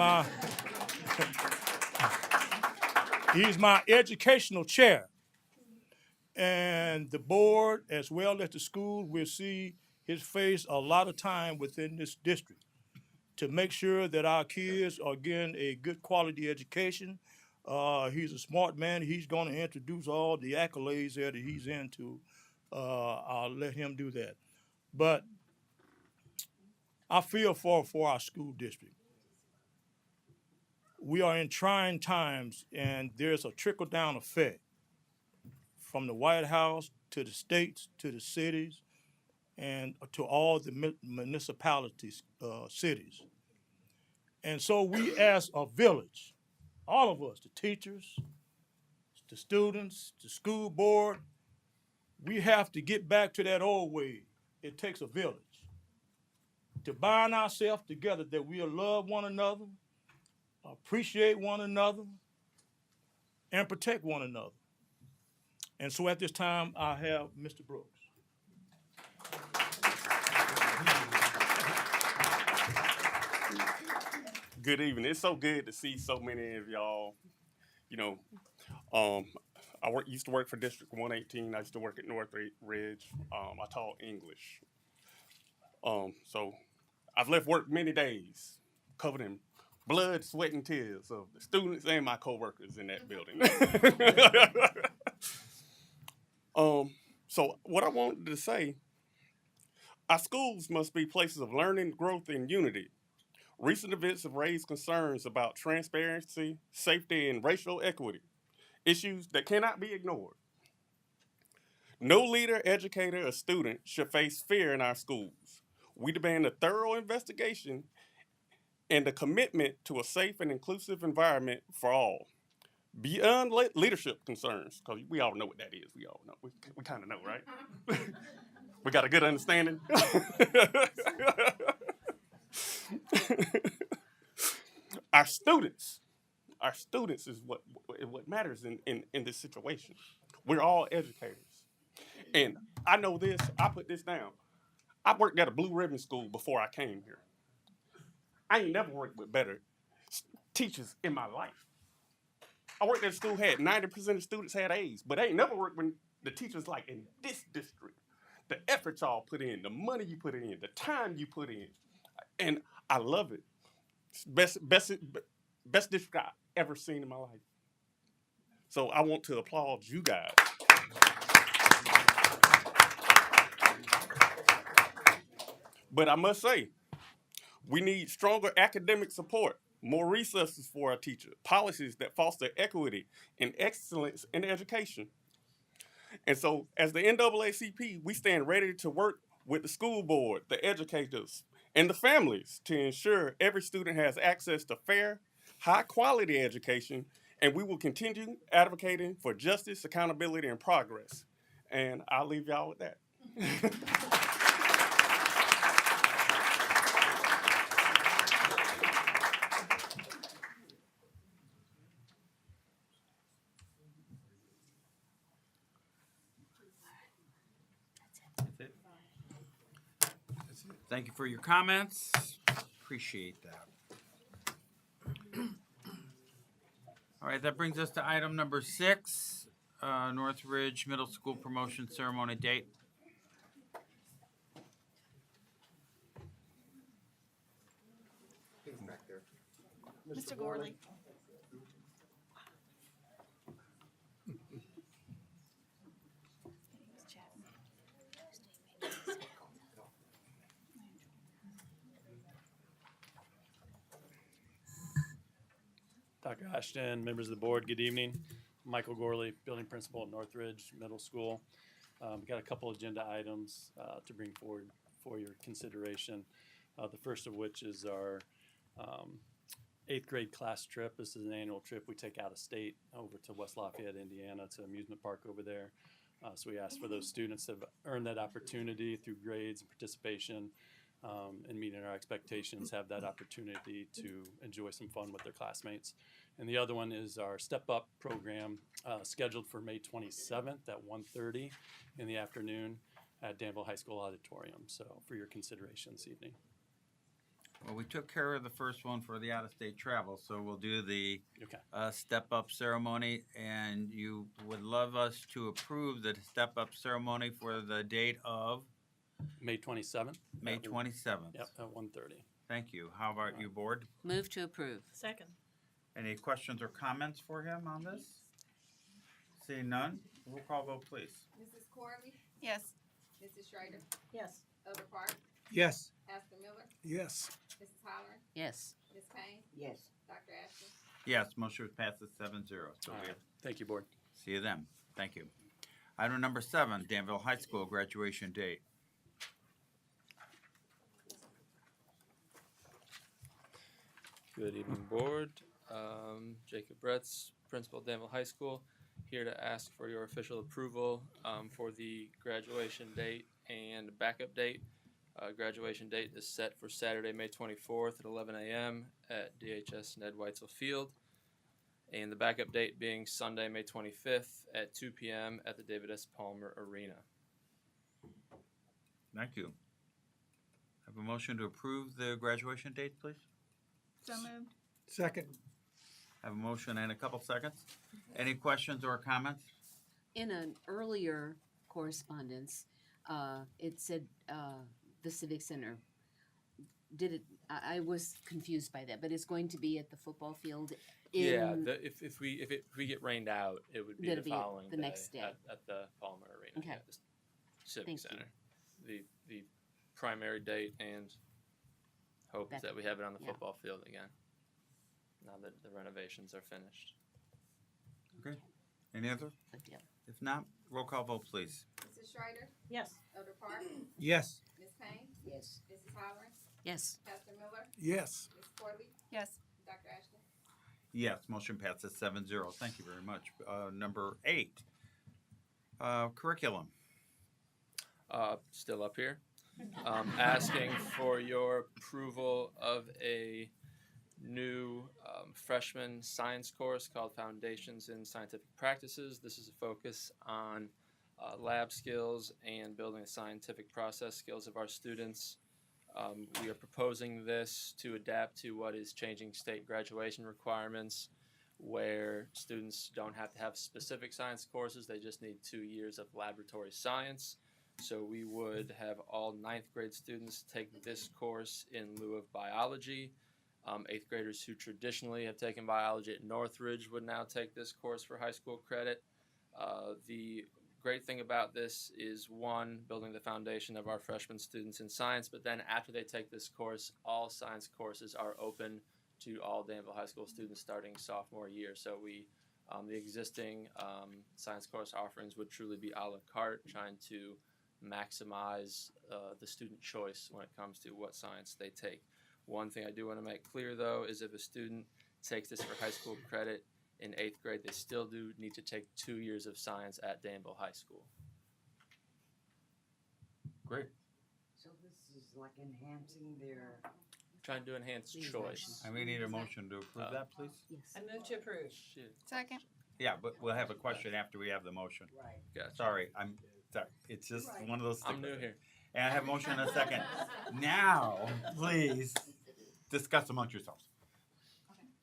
my educational chair. And the board, as well as the school, will see his face a lot of time within this district to make sure that our kids are getting a good quality education. He's a smart man. He's going to introduce all the accolades there that he's into. I'll let him do that. But I feel for our school district. We are in trying times, and there's a trickle-down effect from the White House to the states, to the cities, and to all the municipalities, cities. And so we as a village, all of us, the teachers, the students, the school board, we have to get back to that old way. It takes a village to bind ourselves together, that we'll love one another, appreciate one another, and protect one another. And so at this time, I have Mr. Brooks. Good evening. It's so good to see so many of y'all. You know, I used to work for District 118. I used to work at North Ridge. I taught English. So I've left work many days covered in blood, sweat, and tears of the students and my coworkers in that building. So what I wanted to say, our schools must be places of learning, growth, and unity. Recent events have raised concerns about transparency, safety, and racial equity, issues that cannot be ignored. No leader, educator, or student should face fear in our schools. We demand a thorough investigation and a commitment to a safe and inclusive environment for all. Beyond leadership concerns, because we all know what that is. We all know. We kind of know, right? We got a good understanding. Our students is what matters in this situation. We're all educators. And I know this, I put this down. I worked at a blue ribbon school before I came here. I ain't never worked with better teachers in my life. I worked at a school, had 90% of students had A's, but I ain't never worked with the teachers like in this district. The effort y'all put in, the money you put in, the time you put in. And I love it. It's best district I've ever seen in my life. So I want to applaud you guys. But I must say, we need stronger academic support, more resources for our teachers, policies that foster equity and excellence in education. And so as the NAACP, we stand ready to work with the school board, the educators, and the families to ensure every student has access to fair, high-quality education, and we will continue advocating for justice, accountability, and progress. And I'll leave y'all with that. Thank you for your comments. Appreciate that. All right, that brings us to item number 6, Northridge Middle School promotion ceremony date. Mr. Gorley. Dr. Ashton, members of the board, good evening. Michael Gorley, building principal at Northridge Middle School. We've got a couple agenda items to bring forward for your consideration. The first of which is our 8th grade class trip. This is an annual trip we take out of state over to West Lafayette, Indiana, to amusement park over there. So we ask for those students that have earned that opportunity through grades and participation and meeting our expectations, have that opportunity to enjoy some fun with their classmates. And the other one is our Step Up program, scheduled for May 27th at 1:30 in the afternoon at Danville High School Auditorium. So for your consideration this evening. Well, we took care of the first one for the out-of-state travel, so we'll do the Okay. step-up ceremony, and you would love us to approve the step-up ceremony for the date of May 27th. May 27th. Yep, at 1:30. Thank you. How about you, board? Move to approve. Second. Any questions or comments for him on this? Seeing none, roll call vote, please. Mrs. Corley, Yes. Mrs. Schrader, Yes. Elder Park, Yes. Pastor Miller, Yes. Mrs. Holleran, Yes. Ms. Payne, Yes. Dr. Ashton. Yes, motion passes 7-0. So All we right. Thank you, board. see you then. Thank you. Item number 7, Danville High School graduation date. Good evening, board. Jacob Bretz, principal at Danville High School, here to ask for your official approval for the graduation date and backup date. Graduation date is set for Saturday, May 24th at 11 a.m. at DHS Ned Weitzel Field, and the backup date being Sunday, May 25th at 2 p.m. at the David S. Palmer Arena. Thank you. Have a motion to approve the graduation date, please? So moved. Second. Have a motion and a couple seconds. Any questions or comments? In an earlier correspondence, it said the Civic Center. Did it? I was confused by that, but it's going to be at the football field. Yeah, if we get rained out, it would be That'd the be following the next day. at the Palmer Arena. Okay. Yeah, the Civic Thank you. Center. The primary date and hope is that we have it on the Yeah. football field again. Now that the renovations are finished. Okay. Any other? Good deal. If not, roll call vote, please. Mrs. Schrader, Yes. Elder Park, Yes. Ms. Payne, Yes. Mrs. Holleran, Yes. Pastor Miller, Yes. Ms. Corley, Yes. Dr. Ashton. Yes, motion passes 7-0. Thank you very much. Number 8, curriculum. Still up here. Asking for your approval of a new freshman science course called Foundations in Scientific Practices. This is a focus on lab skills and building the scientific process skills of our students. We are proposing this to adapt to what is changing state graduation requirements, where students don't have to have specific science courses, they just need 2 years of laboratory science. So we would have all 9th grade students take this course in lieu of biology. 8th graders who traditionally have taken biology at Northridge would now take this course for high school credit. The great thing about this is, one, building the foundation of our freshman students in science, but then after they take this course, all science courses are open to all Danville High School students starting sophomore year. So the existing science course offerings would truly be a la carte, trying to maximize the student choice when it comes to what science they take. One thing I do want to make clear, though, is if a student takes this for high school credit in 8th grade, they still do need to take 2 years of science at Danville High School. Great. So this is like enhancing their. Trying to enhance choice. And we need a motion to approve that, please? Yes. I move to approve. Shit. Second. Yeah, but we'll have a question after we have the motion. Right. Gotcha. Sorry, I'm sorry. It's just one of those. I'm new here. And I have a motion in a second. Now, please discuss amongst yourselves.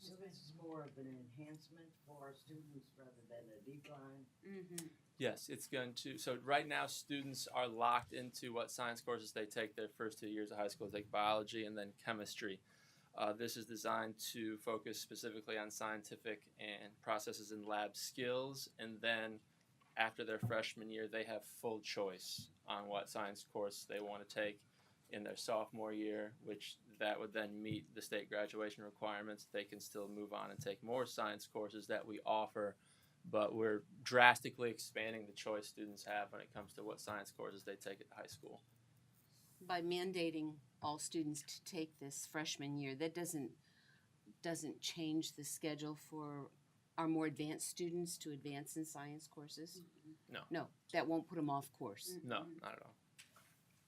So this is more of an enhancement for students rather than a decline. Mm-hmm. Yes, it's going to. So right now, students are locked into what science courses they take their first 2 years of high school. They take biology and then chemistry. This is designed to focus specifically on scientific and processes and lab skills. And then after their freshman year, they have full choice on what science course they want to take in their sophomore year, which that would then meet the state graduation requirements. They can still move on and take more science courses that we offer, but we're drastically expanding the choice students have when it comes to what science courses they take at high school. By mandating all students to take this freshman year, that doesn't change the schedule for our more advanced students to advance in science courses? No. No, that won't put them off course. No, not at all.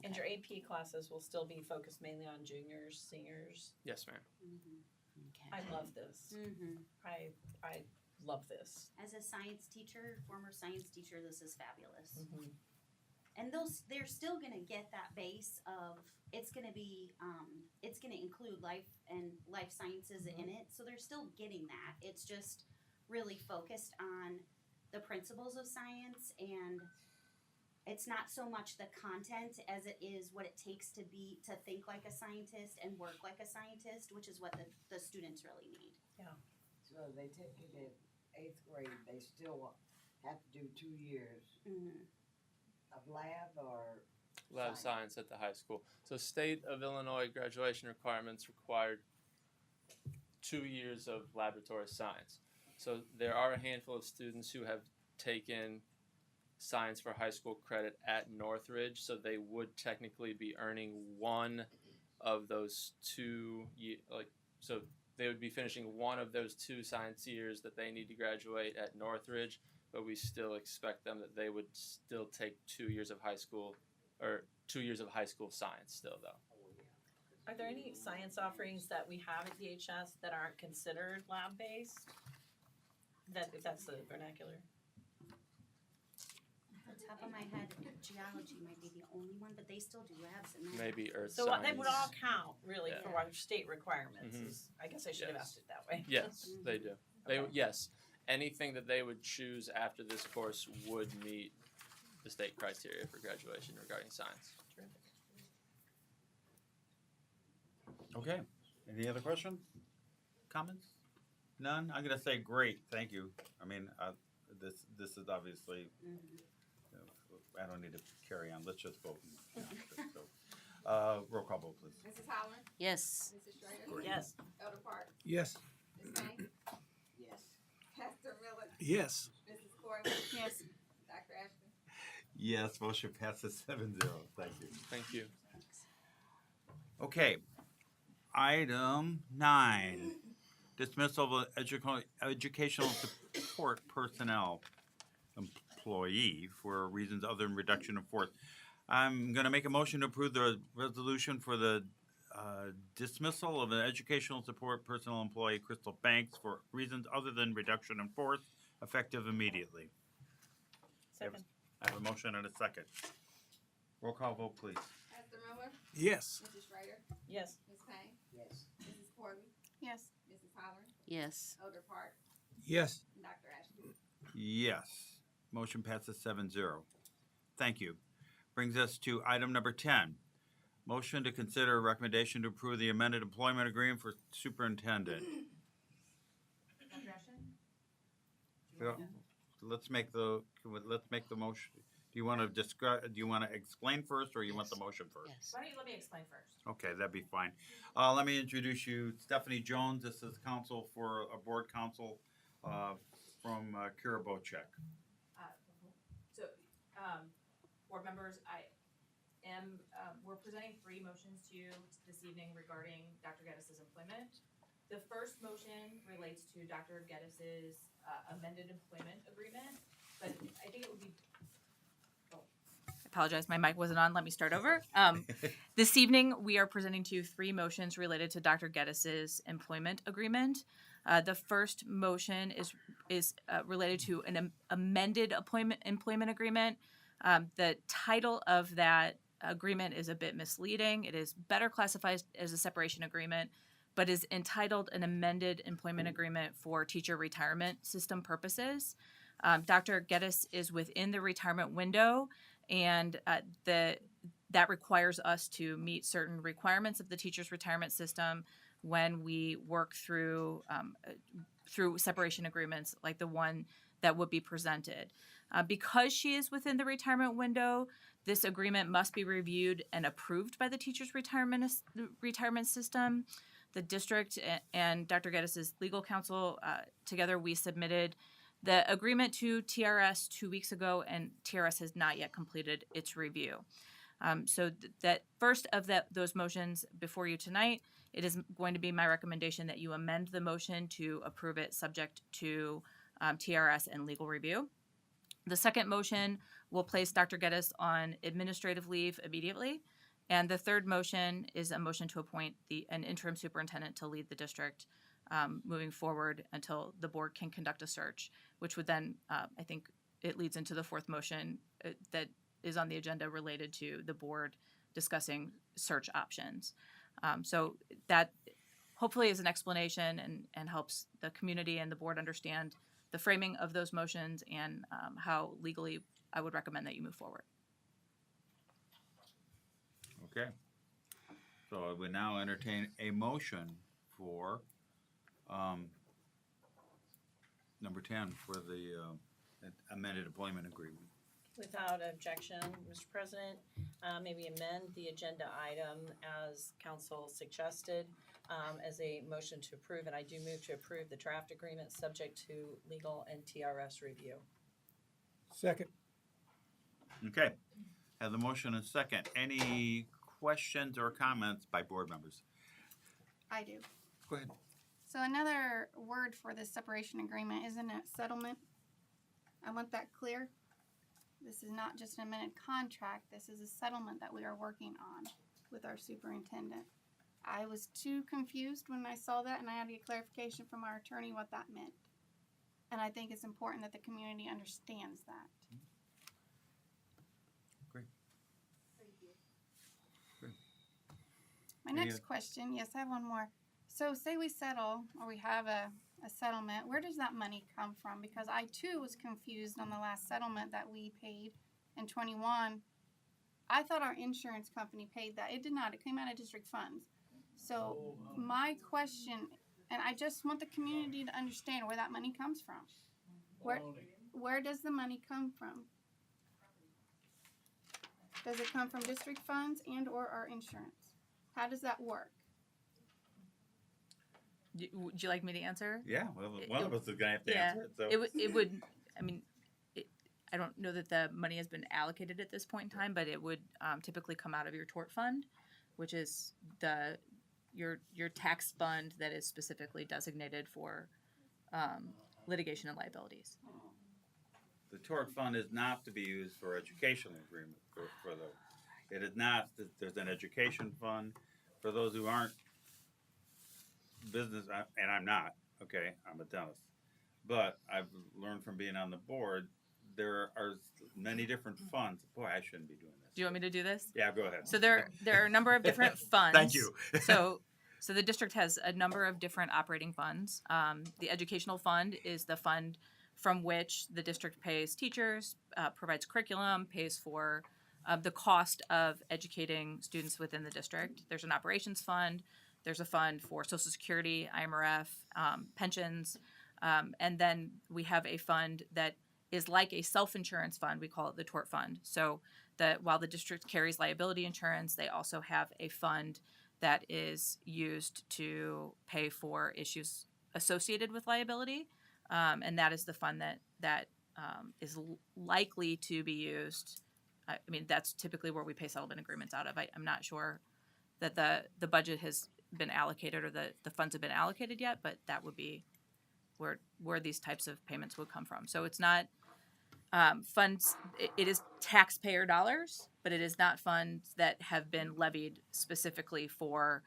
And your AP classes will still be focused mainly on juniors, seniors. Yes, ma'am. I love this. Mm-hmm. I love this. As a science teacher, former science teacher, this is fabulous. Mm-hmm. And they're still gonna get that base of it's gonna be it's gonna include life and life sciences in it. So they're still getting that. It's just really focused on the principles of science, and it's not so much the content as it is what it takes to think like a scientist and work like a scientist, which is what the students really need. Yeah. So they take it in 8th grade, they still have to do 2 years of lab or Lab science at the high school. So state of Illinois graduation requirements required 2 years of laboratory science. So there are a handful of students who have taken science for high school credit at Northridge, so they would technically be earning one of those 2 so they would be finishing one of those 2 science years that they need to graduate at Northridge, but we still expect them that they would still take 2 years of high school, or 2 years of high school science still, though. Are there any science offerings that we have at DHS that aren't considered lab-based? If that's the vernacular. Off the top of my head, geology might be the only one, but they still do labs in there. Maybe earth So science. they would all count, really, Yeah. for our state requirements. Mhm. I guess I should have Yes. asked it that way. Yes, they do. They Okay. yes, anything that they would choose after this course would meet the state criteria for graduation regarding science. Terrific. Okay. Any other questions? Comments? None? I'm gonna say great, thank you. I mean, this is obviously, I don't need to carry on, let's just vote. So, roll call vote, please. Mrs. Holland? Yes. Mrs. Schrader? Yes. Elder Park? Yes. Ms. Payne? yes. Pastor Miller? Yes. Mrs. Corley? Yes. Dr. Ashton? Yes, motion passes 7-0, thank you. Thank you. Okay. Item 9, dismissal of educational support personnel employee for reasons other than reduction of force. I'm going to make a motion to approve the resolution for the dismissal of an educational support personnel employee, Crystal Banks, for reasons other than reduction in force, effective immediately. Second. I have a motion and a second. Roll call vote, please. Pastor Miller? Yes. Mrs. Schrader? Yes. Ms. Payne? Yes. Mrs. Corley? Yes. Mrs. Holland? Yes. Elder Park? Yes. And Dr. Ashton? Yes. Motion passes 7-0. Thank you. Brings us to item number 10. Motion to consider a recommendation to approve the amended employment agreement for superintendent. Dr. Ashton? So, let's make the motion. Do you want to describe, do you want to explain first, or you want the motion first? Yes. Why don't you let me explain first? Okay, that'd be fine. Let me introduce you, Stephanie Jones. This is counsel for a board counsel from Kira Bocek. So, board members, we're presenting 3 motions to you this evening regarding Dr. Geddes' employment. The first motion relates to Dr. Geddes' amended employment agreement, but I think it would be, I apologize, my mic wasn't on, let me start over. This evening, we are presenting to you 3 motions related to Dr. Geddes' employment agreement. The first motion is related to an amended employment agreement. The title of that agreement is a bit misleading. It is better classified as a separation agreement, but is entitled an amended employment agreement for teacher retirement system purposes. Dr. Geddes is within the retirement window, and that requires us to meet certain requirements of the teacher's retirement system when we work through separation agreements like the one that would be presented. Because she is within the retirement window, this agreement must be reviewed and approved by the teacher's retirement system. The district and Dr. Geddes' legal counsel, together we submitted the agreement to TRS 2 weeks ago, and TRS has not yet completed its review. So that first of those motions before you tonight, it is going to be my recommendation that you amend the motion to approve it subject to TRS and legal review. The second motion will place Dr. Geddes on administrative leave immediately. And the third motion is a motion to appoint an interim superintendent to lead the district moving forward until the board can conduct a search, which would then, I think it leads into the fourth motion that is on the agenda related to the board discussing search options. So that hopefully is an explanation and helps the community and the board understand the framing of those motions and how legally I would recommend that you move forward. Okay. So I would now entertain a motion for number 10 for the amended employment agreement. Without objection, Mr. President, maybe amend the agenda item as council suggested as a motion to approve, and I do move to approve the draft agreement subject to legal and TRS review. Second. Okay. Have the motion and second. Any questions or comments by board members? I do. Go ahead. So another word for this separation agreement, isn't it settlement? I want that clear. This is not just an amended contract. This is a settlement that we are working on with our superintendent. I was too confused when I saw that, and I had to get clarification from our attorney what that meant. And I think it's important that the community understands that. Great. Great. My next question, yes, I have one more. So say we settle or we have a settlement, where does that money come from? Because I too was confused on the last settlement that we paid in 21. I thought our insurance company paid that. It did not. It came out of district funds. So my question, and I just want the community to understand where that money comes from. Where does the money come from? Does it come from district funds and or our insurance? How does that work? Would you like me to answer? Yeah, well, one of us is going to have to answer it. So. It would, I mean, I don't know that the money has been allocated at this point in time, but it would typically come out of your tort fund, which is your tax fund that is specifically designated for litigation and liabilities. The tort fund is not to be used for educational agreement for those. It is not. There's an education fund for those who aren't business, and I'm not. Okay, I'm a dentist, but I've learned from being on the board there are many different funds. Boy, I shouldn't be doing this. Do you want me to do this? Yeah, go ahead. So there are a number of different funds. Thank you. So the district has a number of different operating funds. The educational fund is the fund from which the district pays teachers, provides curriculum, pays for the cost of educating students within the district. There's an operations fund. There's a fund for Social Security, IMRF, pensions, and then we have a fund that is like a self-insurance fund. We call it the tort fund. So while the district carries liability insurance, they also have a fund that is used to pay for issues associated with liability, and that is the fund that is likely to be used. I mean, that's typically where we pay settlement agreements out of. I'm not sure that the budget has been allocated or the funds have been allocated yet, but that would be where these types of payments would come from. So it's not funds, it is taxpayer dollars, but it is not funds that have been levied specifically for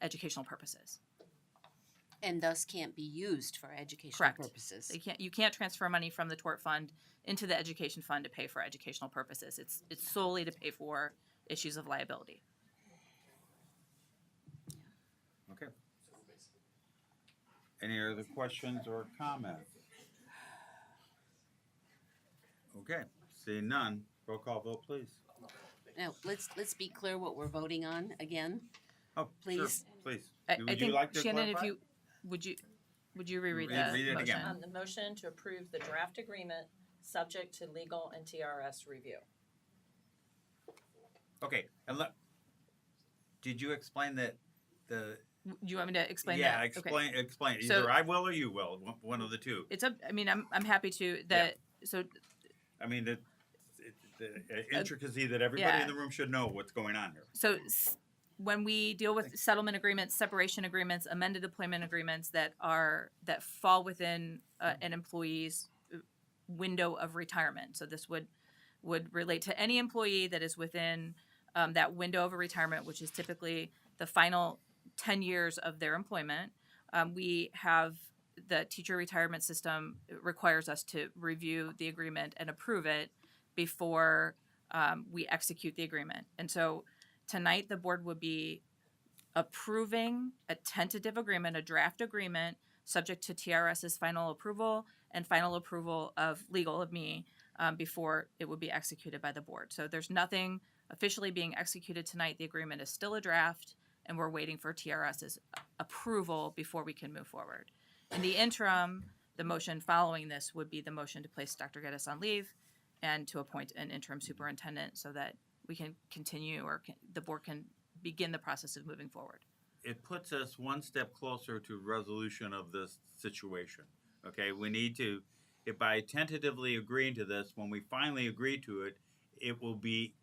educational purposes. And thus can't be used for educational Correct. purposes. You can't transfer money from the tort fund into the education fund to pay for educational purposes. It's solely to pay for issues of liability. Okay. Any other questions or comments? Okay, seeing none, roll call vote, please. Now, let's be clear what we're voting on again. Oh, please. Sure, please. I Would think, you like to Shannon, clarify? would you reread Read the it motion? again. The motion to approve the draft agreement subject to legal and TRS review. Okay, and did you explain that the? Do you want me to explain yeah, that? explain. Okay. Explain. So- Either I will or you will. One of the two. It's up. I mean, I'm happy to. So I mean, the intricacy that everybody yeah. in the room should know what's going on here. So when we deal with settlement agreements, separation agreements, amended employment agreements that fall within an employee's window of retirement. So this would would relate to any employee that is within that window of a retirement, which is typically the final 10 years of their employment. We have the teacher retirement system requires us to review the agreement and approve it before we execute the agreement. And so tonight the board would be approving a tentative agreement, a draft agreement, subject to TRS's final approval and final approval of legal of me before it would be executed by the board. So there's nothing officially being executed tonight. The agreement is still a draft, and we're waiting for TRS's approval before we can move forward. In the interim, the motion following this would be the motion to place Dr. Geddes on leave and to appoint an interim superintendent so that we can continue or the board can begin the process of moving forward. It puts us one step closer to resolution of this situation. Okay, we need to, if by tentatively agreeing to this, when we finally agree to it, it will be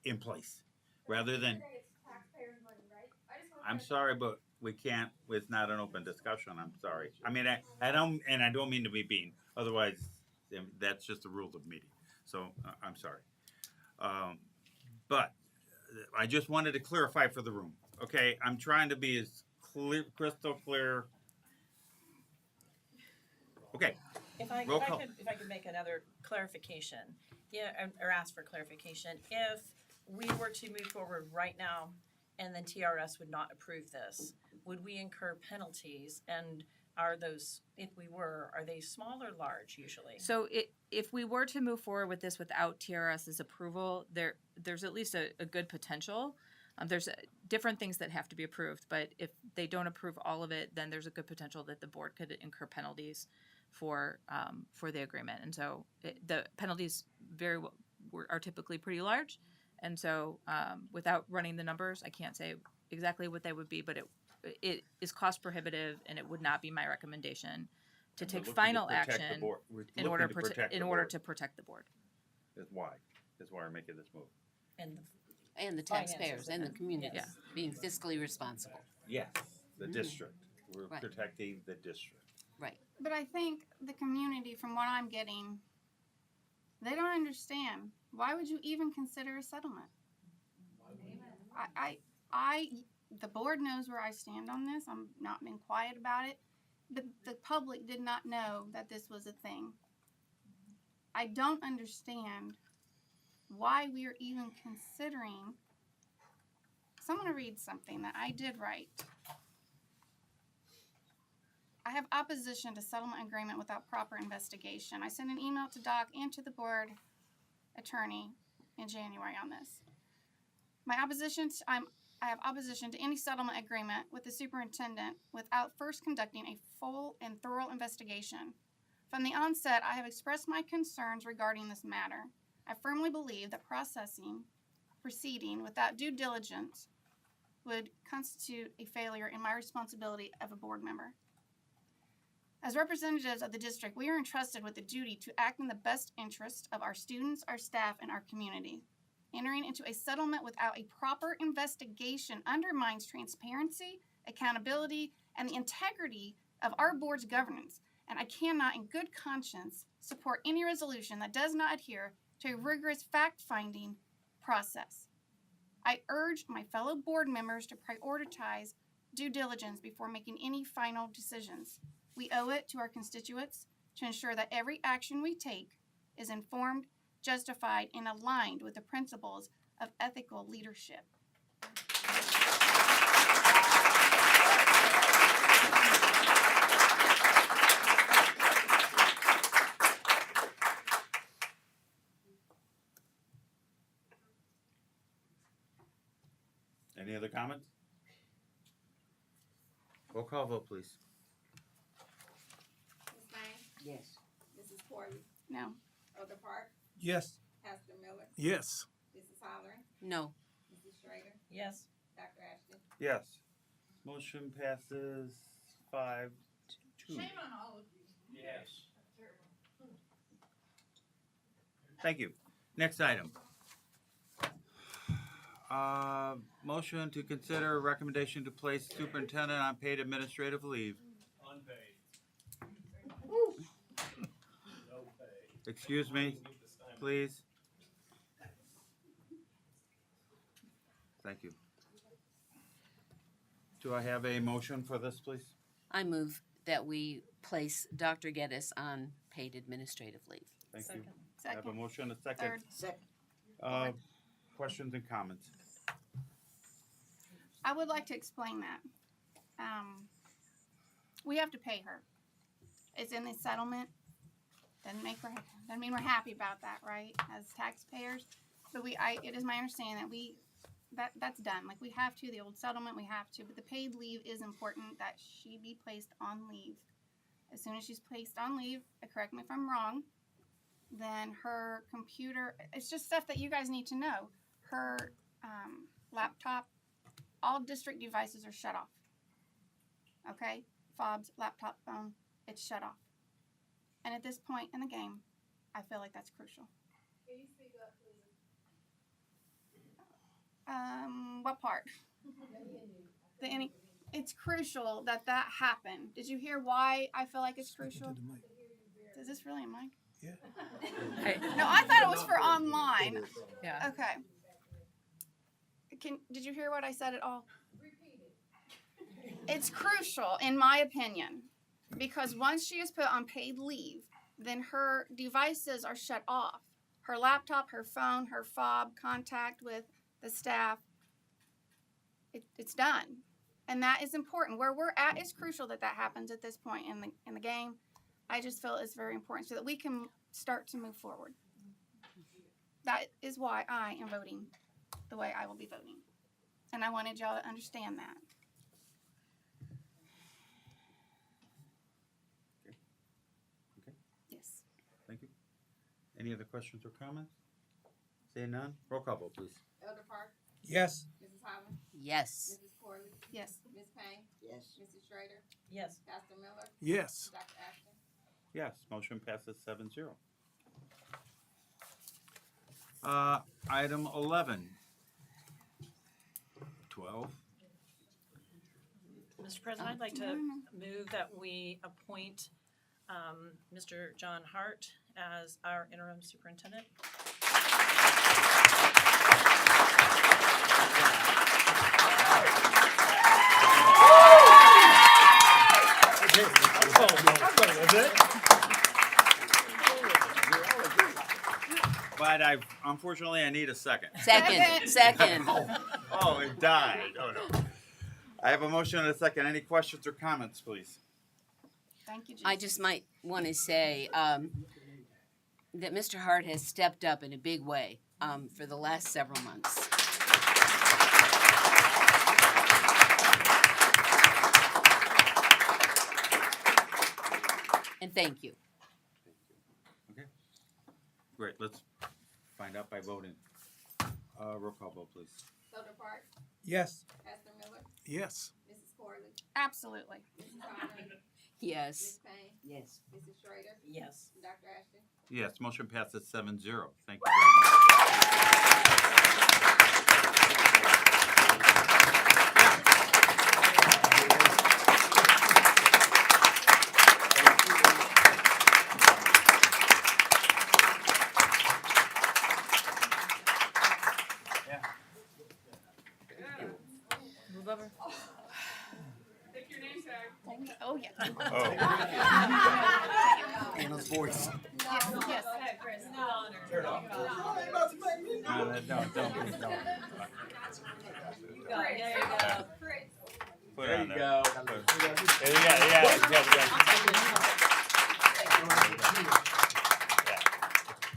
in place. Rather than, I'm sorry, but we can't, it's not an open discussion, I'm sorry. I mean, I don't mean to be mean, otherwise, that's just the rules of meeting. So, I'm sorry. But I just wanted to clarify for the room. Okay, I'm trying to be as clear, crystal clear. Okay. If I could make another clarification, or ask for clarification, if we were to move forward right now and then TRS would not approve this, would we incur penalties? And are those, if we were, are they small or large usually? So if we were to move forward with this without TRS's approval, there's at least a good potential. There's different things that have to be approved, but if they don't approve all of it, then there's a good potential that the board could incur penalties for the agreement. And so the penalties are typically pretty large. And so without running the numbers, I can't say exactly what they would be, but it is cost prohibitive, and it would not be my recommendation to take final action in order to protect the board. That's why we're making this move. And the taxpayers and the community being fiscally responsible. Yes, the district. We're Right. protecting the district. Right. But I think the community, from what I'm getting, they don't understand. Why would you even consider a settlement? The board knows where I stand on this. I'm not being quiet about it. But the public did not know that this was a thing. I don't understand why we are even considering. So I'm going to read something that I did write. I have opposition to settlement agreement without proper investigation. I sent an email to Doc and to the board attorney in January on this. I have opposition to any settlement agreement with the superintendent without first conducting a full and thorough investigation. From the onset, I have expressed my concerns regarding this matter. I firmly believe that proceeding without due diligence would constitute a failure in my responsibility of a board member. As representatives of the district, we are entrusted with the duty to act in the best interest of our students, our staff, and our community. Entering into a settlement without a proper investigation undermines transparency, accountability, and the integrity of our board's governance, and I cannot, in good conscience, support any resolution that does not adhere to a rigorous fact-finding process. I urge my fellow board members to prioritize due diligence before making any final decisions. We owe it to our constituents to ensure that every action we take is informed, justified, and aligned with the principles of ethical leadership. Any other comments? Roll call vote, please. Ms. May? Yes. Mrs. Corley? No. Elder Park? Yes. Pastor Miller? Yes. Mrs. Holler? No. Mrs. Schrader? Yes. Dr. Ashton? Yes. Motion passes 5-2. Shame on all of you. Yes. Thank you. Next item. Motion to consider recommendation to place superintendent on paid administrative leave. Unpaid. No pay. Excuse me, please. Thank you. Do I have a motion for this, please? I move that we place Dr. Geddes on paid administrative leave. Thank you. I have a Second. motion, a second. Third. Uh, questions and comments? I would like to explain that. We have to pay her. It's in the settlement. Doesn't mean we're happy about that, right? As taxpayers, but it is my understanding that that's done. Like we have to, the old settlement, we have to, but the paid leave is important that she be placed on leave. As soon as she's placed on leave, correct me if I'm wrong, then her computer, it's just stuff that you guys need to know. Her laptop, all district devices are shut off. Okay? Fobs, laptop, phone, it's shut off. And at this point in the game, I feel like that's crucial. Can you speak up, please? What part? It's crucial that happened. Did you hear why I feel like it's crucial? Is this really a mic? Hey, No, I thought it was for online. yeah. Okay. Did you hear what I said at all? It's crucial, in my opinion, because once she is put on paid leave, then her devices are shut off. Her laptop, her phone, her fob, contact with the staff, it's done. And that is important. Where we're at is crucial that happens at this point in the game. I just feel it's very important so that we can start to move forward. That is why I am voting the way I will be voting. And I wanted y'all to understand that. Okay. Yes. Thank you. Any other questions or comments? Say none. Roll call vote, please. Elder Park, Yes. Mrs. Holland, Yes. Mrs. Corley, Yes. Ms. Payne, Yes. Mrs. Schrader, Yes. Pastor Miller, Yes. Dr. Ashton. Yes, motion passes 7-0. Item 11. 12. Mr. President, I'd like to move that we appoint Mr. John Hart as our interim superintendent. But unfortunately, I need a second. Second. Oh, it died. Oh, no. I have a motion and a second. Any questions or comments, please? Thank you, Jesus. I just might want to say that Mr. Hart has stepped up in a big way for the last several months. And thank you. Okay. Great. Let's find out by voting. Roll call vote, please. Elder Park, Yes. Pastor Miller, Yes. Mrs. Corley, Absolutely. Mrs. Holland, Yes. Ms. Payne, Yes. Mrs. Schrader, Yes. Dr. Ashton. Yes, motion passes 7-0. Thank you very much. Move over. Take your name tag. Oh, yeah. Anna's voice. Yes. No, don't, please don't. There you go. Put it on there. go.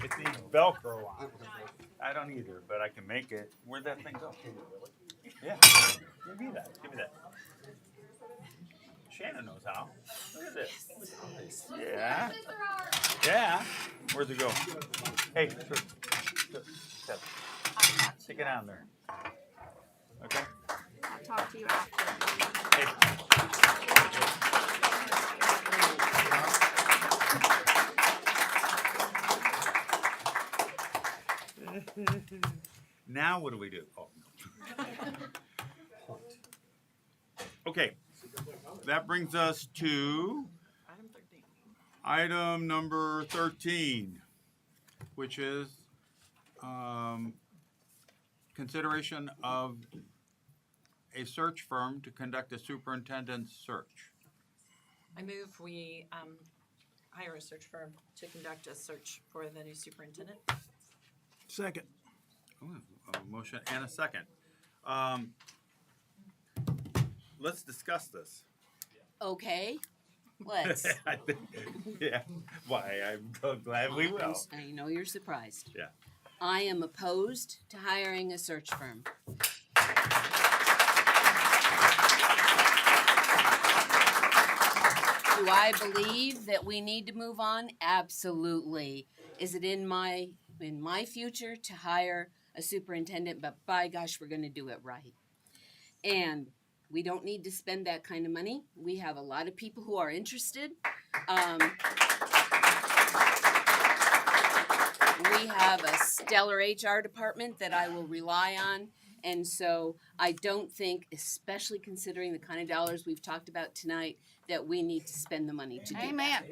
It needs Velcro on. I don't either, but I can make it. Where'd that thing go? Yeah. Give me that. Shannon knows how. Look at this. Yeah. Yeah. Where's it go? Hey, stick it on there. Okay. I'll talk to you after. Hey. Now what do we do? Oh, no. Okay. That brings us to item number 13, which is consideration of a search firm to conduct a superintendent's search. I move we hire a search firm to conduct a search for the new superintendent. Second. Ooh, a motion and a second. Let's discuss this. Okay, let's. I think, yeah. Why? I'm so glad we will. I know you're surprised. Yeah. I am opposed to hiring a search firm. Do I believe that we need to move on? Absolutely. Is it in my future to hire a superintendent? But by gosh, we're going to do it right. And we don't need to spend that kind of money. We have a lot of people who are interested. We have a stellar HR department that I will rely on. And so I don't think, especially considering the kind of dollars we've talked about tonight, that we need to spend the money to do Amen.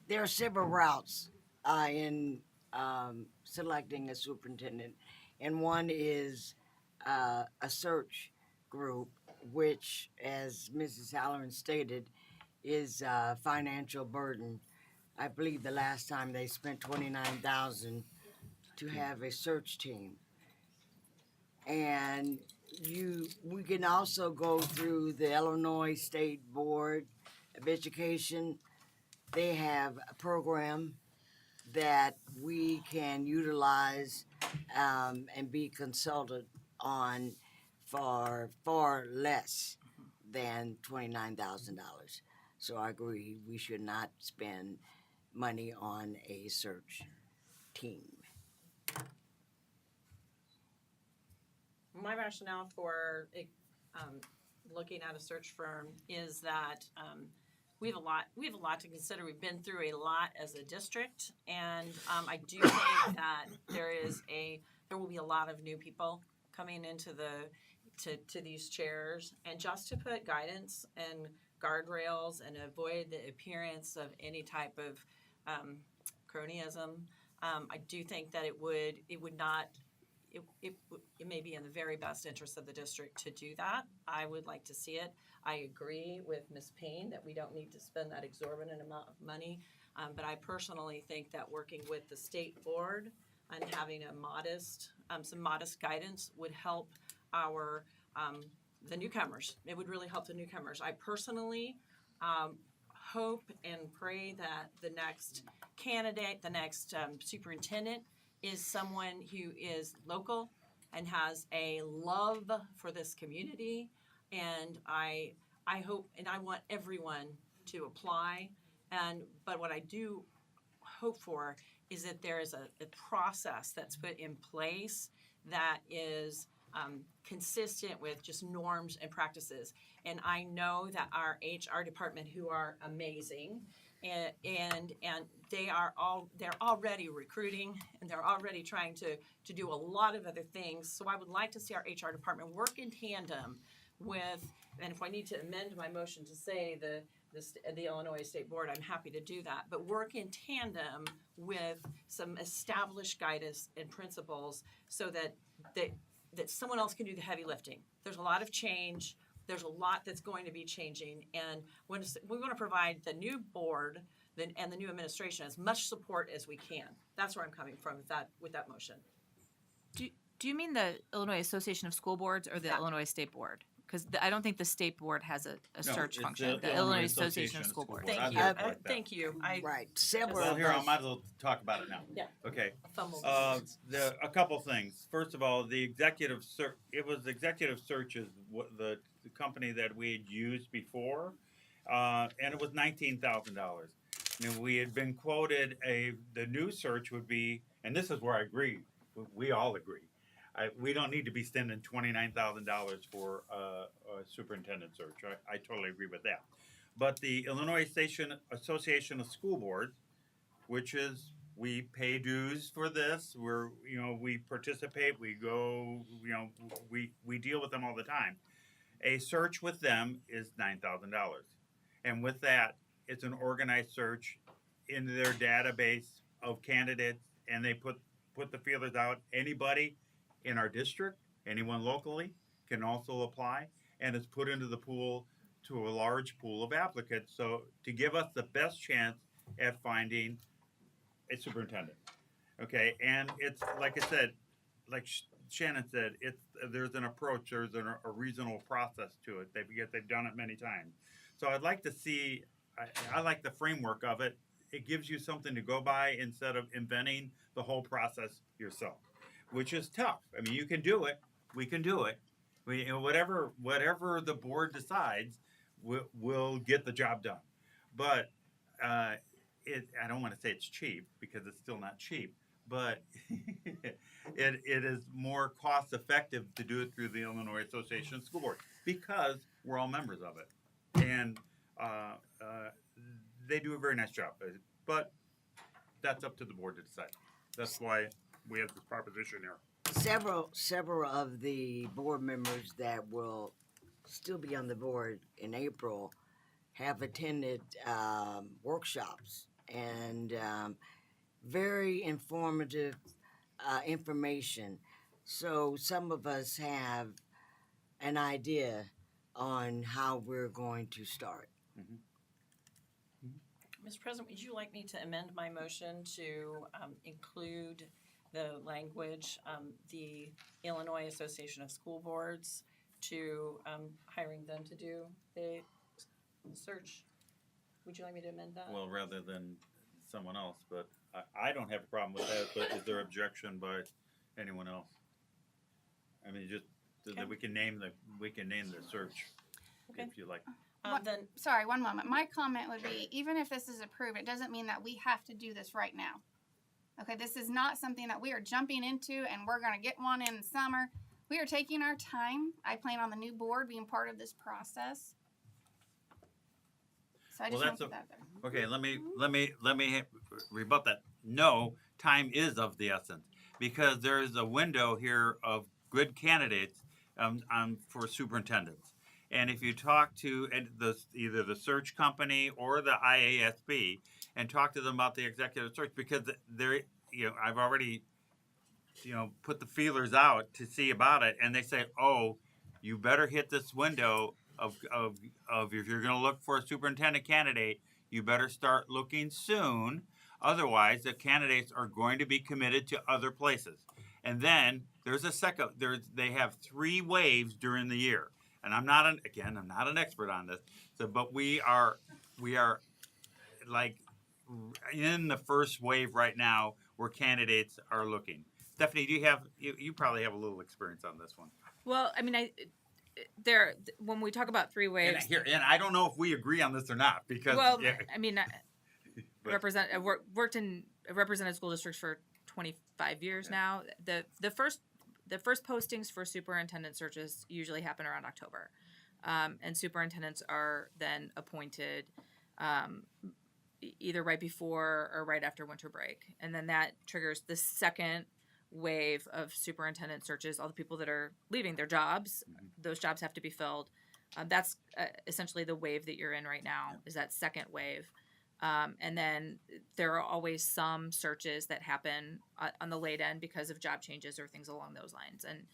There are several routes in selecting a superintendent, and one is a search group, which, as Mrs. Halloran stated, is a financial burden. I believe the last time they spent $29,000 to have a search team. And we can also go through the Illinois State Board of Education. They have a program that we can utilize and be consulted on for far less than $29,000. So I agree, we should not spend money on a search team. My rationale for looking at a search firm is that we have a lot to consider. We've been through a lot as a district, and I do think that there will be a lot of new people coming into to these chairs, and just to put guidance and guardrails and avoid the appearance of any type of cronyism. I do think that it may be in the very best interest of the district to do that. I would like to see it. I agree with Ms. Payne that we don't need to spend that exorbitant amount of money, but I personally think that working with the state board and having some modest guidance would help the newcomers. It would really help the newcomers. I personally hope and pray that the next candidate, the next superintendent, is someone who is local and has a love for this community. And I hope, and I want everyone to apply. But what I do hope for is that there is a process that's put in place that is consistent with just norms and practices. And I know that our HR department, who are amazing, and they're already recruiting, and they're already trying to do a lot of other things. So I would like to see our HR department work in tandem with, and if I need to amend my motion to say the Illinois State Board, I'm happy to do that, but work in tandem with some established guidance and principles so that someone else can do the heavy lifting. There's a lot of change. There's a lot that's going to be changing, and we want to provide the new board and the new administration as much support as we can. That's where I'm coming from with that motion. Do you mean the Illinois Association of School Boards or the Illinois State Board? Because I don't think the state board has a search function. The Illinois Association of School Boards. Thank you. Thank you. Right. Several. Well, here I might as well talk about it now. Yeah. Okay. A couple things. First of all, the executive search. It was Executive Search is what the company that we had used before, and it was $19,000. And we had been quoted the new search would be, and this is where I agree. We all agree. We don't need to be spending $29,000 for a superintendent search. I totally agree with that. But the Illinois Association of School Boards, which is we pay dues for this. We participate. We go. We deal with them all the time. A search with them is $9,000, and with that, it's an organized search. in their database of candidates, and they put the feelers out. Anybody in our district, anyone locally, can also apply, and it's put into the pool to a large pool of applicants. So to give us the best chance at finding a superintendent. Okay, and it's like I said, like Shannon said, there's an approach, there's a reasonable process to it. They've done it many times. So I'd like to see. I like the framework of it. It gives you something to go by instead of inventing the whole process yourself, which is tough. I mean, you can do it. We can do it. Whatever the board decides, we'll get the job done. But I don't want to say it's cheap because it's still not cheap, but it is more cost effective to do it through the Illinois Association of School Boards because we're all members of it, and they do a very nice job. But that's up to the board to decide. That's why we have this proposition here. Several of the board members that will still be on the board in April have attended workshops and very informative information. So some of us have an idea on how we're going to start. Mm-hmm. Mr. President, would you like me to amend my motion to include the language, the Illinois Association of School Boards, to hiring them to do the search? Would you like me to amend that? Well, rather than someone else, but I don't have a problem with that. But is there objection by anyone else? I mean, just so that we can name the search if you like. Then Sorry, one moment. My comment would be, even if this is approved, it doesn't mean that we have to do this right now. Okay, this is not something that we are jumping into and we're going to get one in the summer. We are taking our time. I plan on the new board being part of this process. So I just want to put that there. Okay, let me rebut that. No, time is of the essence because there is a window here of good candidates for superintendents. And if you talk to either the search company or the IASB and talk to them about the executive search, because they're, I've already, put the feelers out to see about it, and they say, oh, you better hit this window of if you're going to look for a superintendent candidate, you better start looking soon. Otherwise, the candidates are going to be committed to other places. And then there's a second. They have 3 waves during the year. And I'm not an expert on this. So, but we are like in the first wave right now where candidates are looking. Stephanie, you probably have a little experience on this one. Well, I mean, when we talk about 3 waves, and I don't know if we agree on this or not because I mean, I worked in represented school districts for 25 years now. The first postings for superintendent searches usually happen around October, and superintendents are then appointed either right before or right after winter break, and then that triggers the second wave of superintendent searches. All the people that are leaving their jobs, those jobs have to be filled. That's essentially the wave that you're in right now, is that second wave. And then there are always some searches that happen on the late end because of job changes or things along those lines. And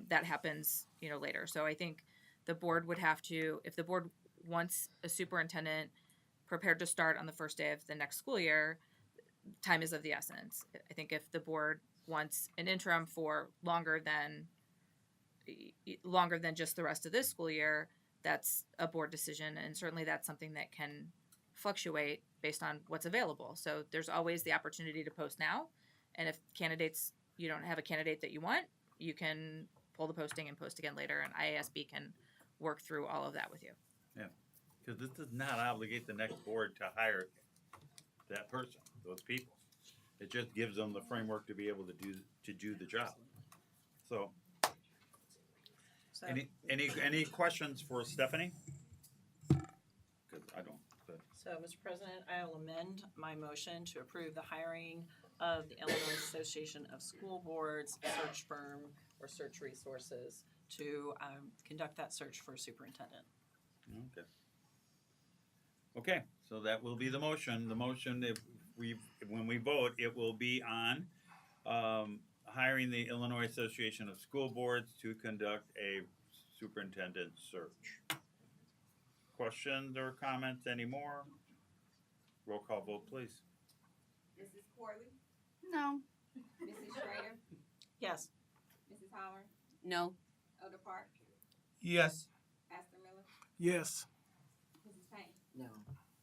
that happens, later. So I think the board would have to, if the board wants a superintendent prepared to start on the first day of the next school year, time is of the essence. I think if the board wants an interim for longer than just the rest of this school year, that's a board decision. And certainly that's something that can fluctuate based on what's available. So there's always the opportunity to post now. And if you don't have a candidate that you want, you can pull the posting and post again later. And IASB can work through all of that with you. Yeah, because this does not obligate the next board to hire that person, those people. It just gives them the framework to be able to do the job. So any questions for Stephanie? Because I don't. So, Mr. President, I will amend my motion to approve the hiring of the Illinois Association of School Boards search firm or search resources to conduct that search for superintendent. Okay. So that will be the motion. The motion, when we vote, it will be on hiring the Illinois Association of School Boards to conduct a superintendent search. Questions or comments anymore? Roll call vote, please. Mrs. Corley, No. Mrs. Schrader, Yes. Mrs. Howard, No. Elder Park, Yes. Pastor Miller, Yes. Mrs. Payne, No.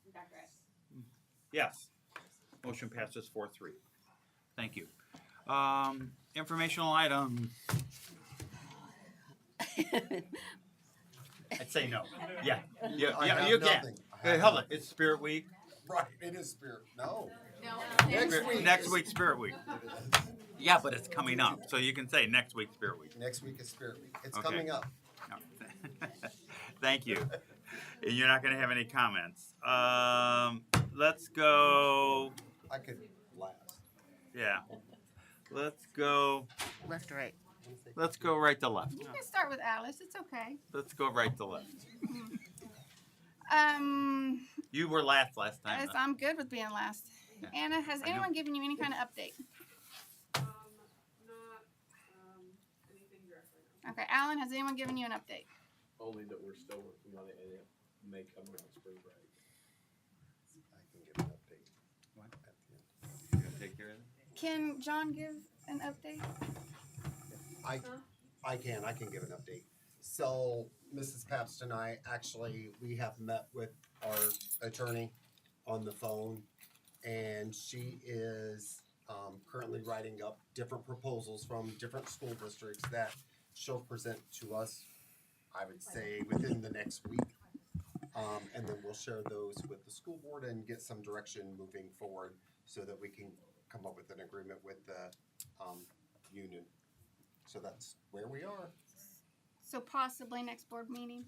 and Dr. Addison. Yes. Motion passes 4-3. Thank you. Informational items. I'd say no. Yeah. Yeah, I yeah, have you can. nothing. I Hey, have hold on. nothing. It's Spirit Week. Right, it is Spirit. No. Next week, Spirit Week. Yeah, but it's coming up, so you can say next week, Spirit Week. Next week is Spirit Week. It's Okay. coming up. No. Thank you. You're not going to have any comments. Let's go. I could last. Yeah. Let's go. Left or right? Let's go right to left. You can start with Alice. It's okay. Let's go right to left. You were last time. Yes, I'm good with being last. Yeah. Anna, has I know. anyone given you any kind of update? Anything directly. Okay, Alan, has anyone given you an update? Only that we're still working on it and it may come around spring break. I can give an update. What? At the end. You gonna take care of it? Can John give an update? I can give an update. So Mrs. Pabst and I actually, we have met with our attorney on the phone, and she is currently writing up different proposals from different school districts that she'll present to us, I would say, within the next week. And then we'll share those with the school board and get some direction moving forward so that we can come up with an agreement with the union. So that's where we are. So possibly next board meeting?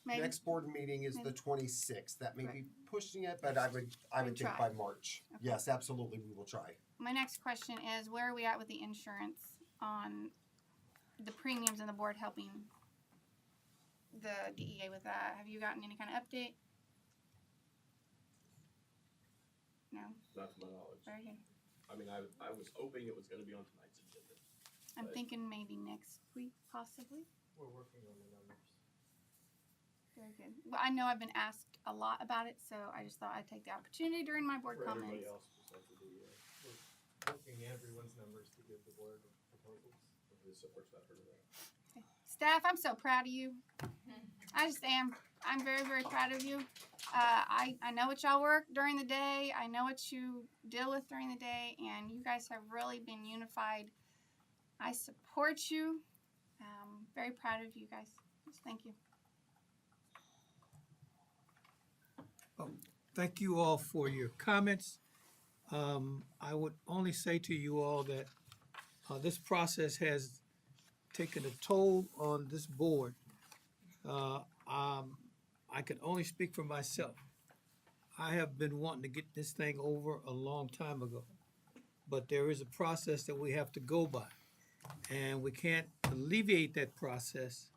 Maybe? Next board meeting is the Maybe. 26th. That may be pushing it, but I would We'll think try. by March. Okay. Yes, absolutely, we will try. My next question is, where are we at with the insurance on the premiums and the board helping the DEA with that? Have you gotten any kind of update? No? Not to my knowledge. Very good. I mean, I was hoping it was gonna be on tonight's agenda. I'm Right. thinking maybe next week, possibly. We're working on the numbers. Very good. Well, I know I've been asked a lot about it, so I just thought I'd take the opportunity during my board For comments. everybody else besides the DEA. We're working everyone's numbers to give the board proposals. This is the first I've heard of that. Staff, I'm so proud of you. I just am. I'm very, very proud of you. I know what y'all work during the day. I know what you deal with during the day, and you guys have really been unified. I support you. Very proud of you guys. Just thank you. Thank you all for your comments. I would only say to you all that this process has taken a toll on this board. I can only speak for myself. I have been wanting to get this thing over a long time ago, but there is a process that we have to go by, and we can't alleviate that process.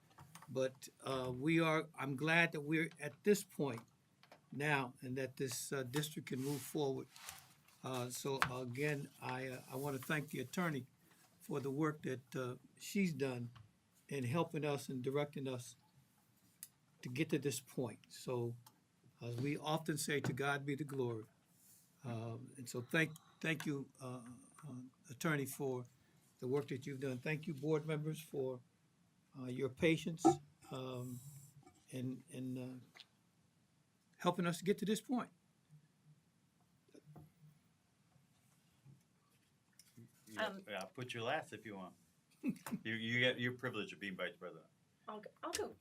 But I'm glad that we're at this point now, and that this district can move forward. So again, I want to thank the attorney for the work that she's done in helping us and directing us to get to this point. So as we often say, to God be the glory. And so thank you, attorney, for the work that you've done. Thank you, board members, for your patience and helping us to get to this point. I'll put you last if you want. You get your privilege of being vice president. I'll go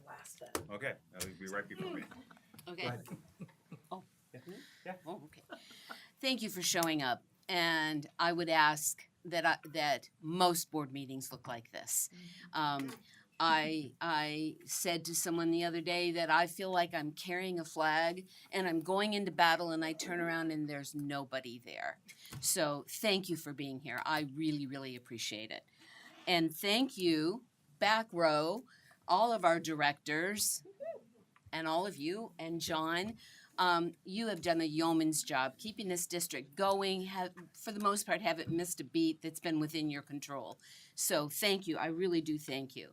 last then. Okay, that would be right before me. Okay. Go ahead. Oh. Yeah. Oh, okay. Thank you for showing up. And I would ask that most board meetings look like this. I said to someone the other day that I feel like I'm carrying a flag and I'm going into battle and I turn around and there's nobody there. So thank you for being here. I really, really appreciate it. And thank you, back row, all of our directors and all of you and John. You have done a yeoman's job keeping this district going, for the most part, haven't missed a beat that's been within your control. So thank you. I really do thank you.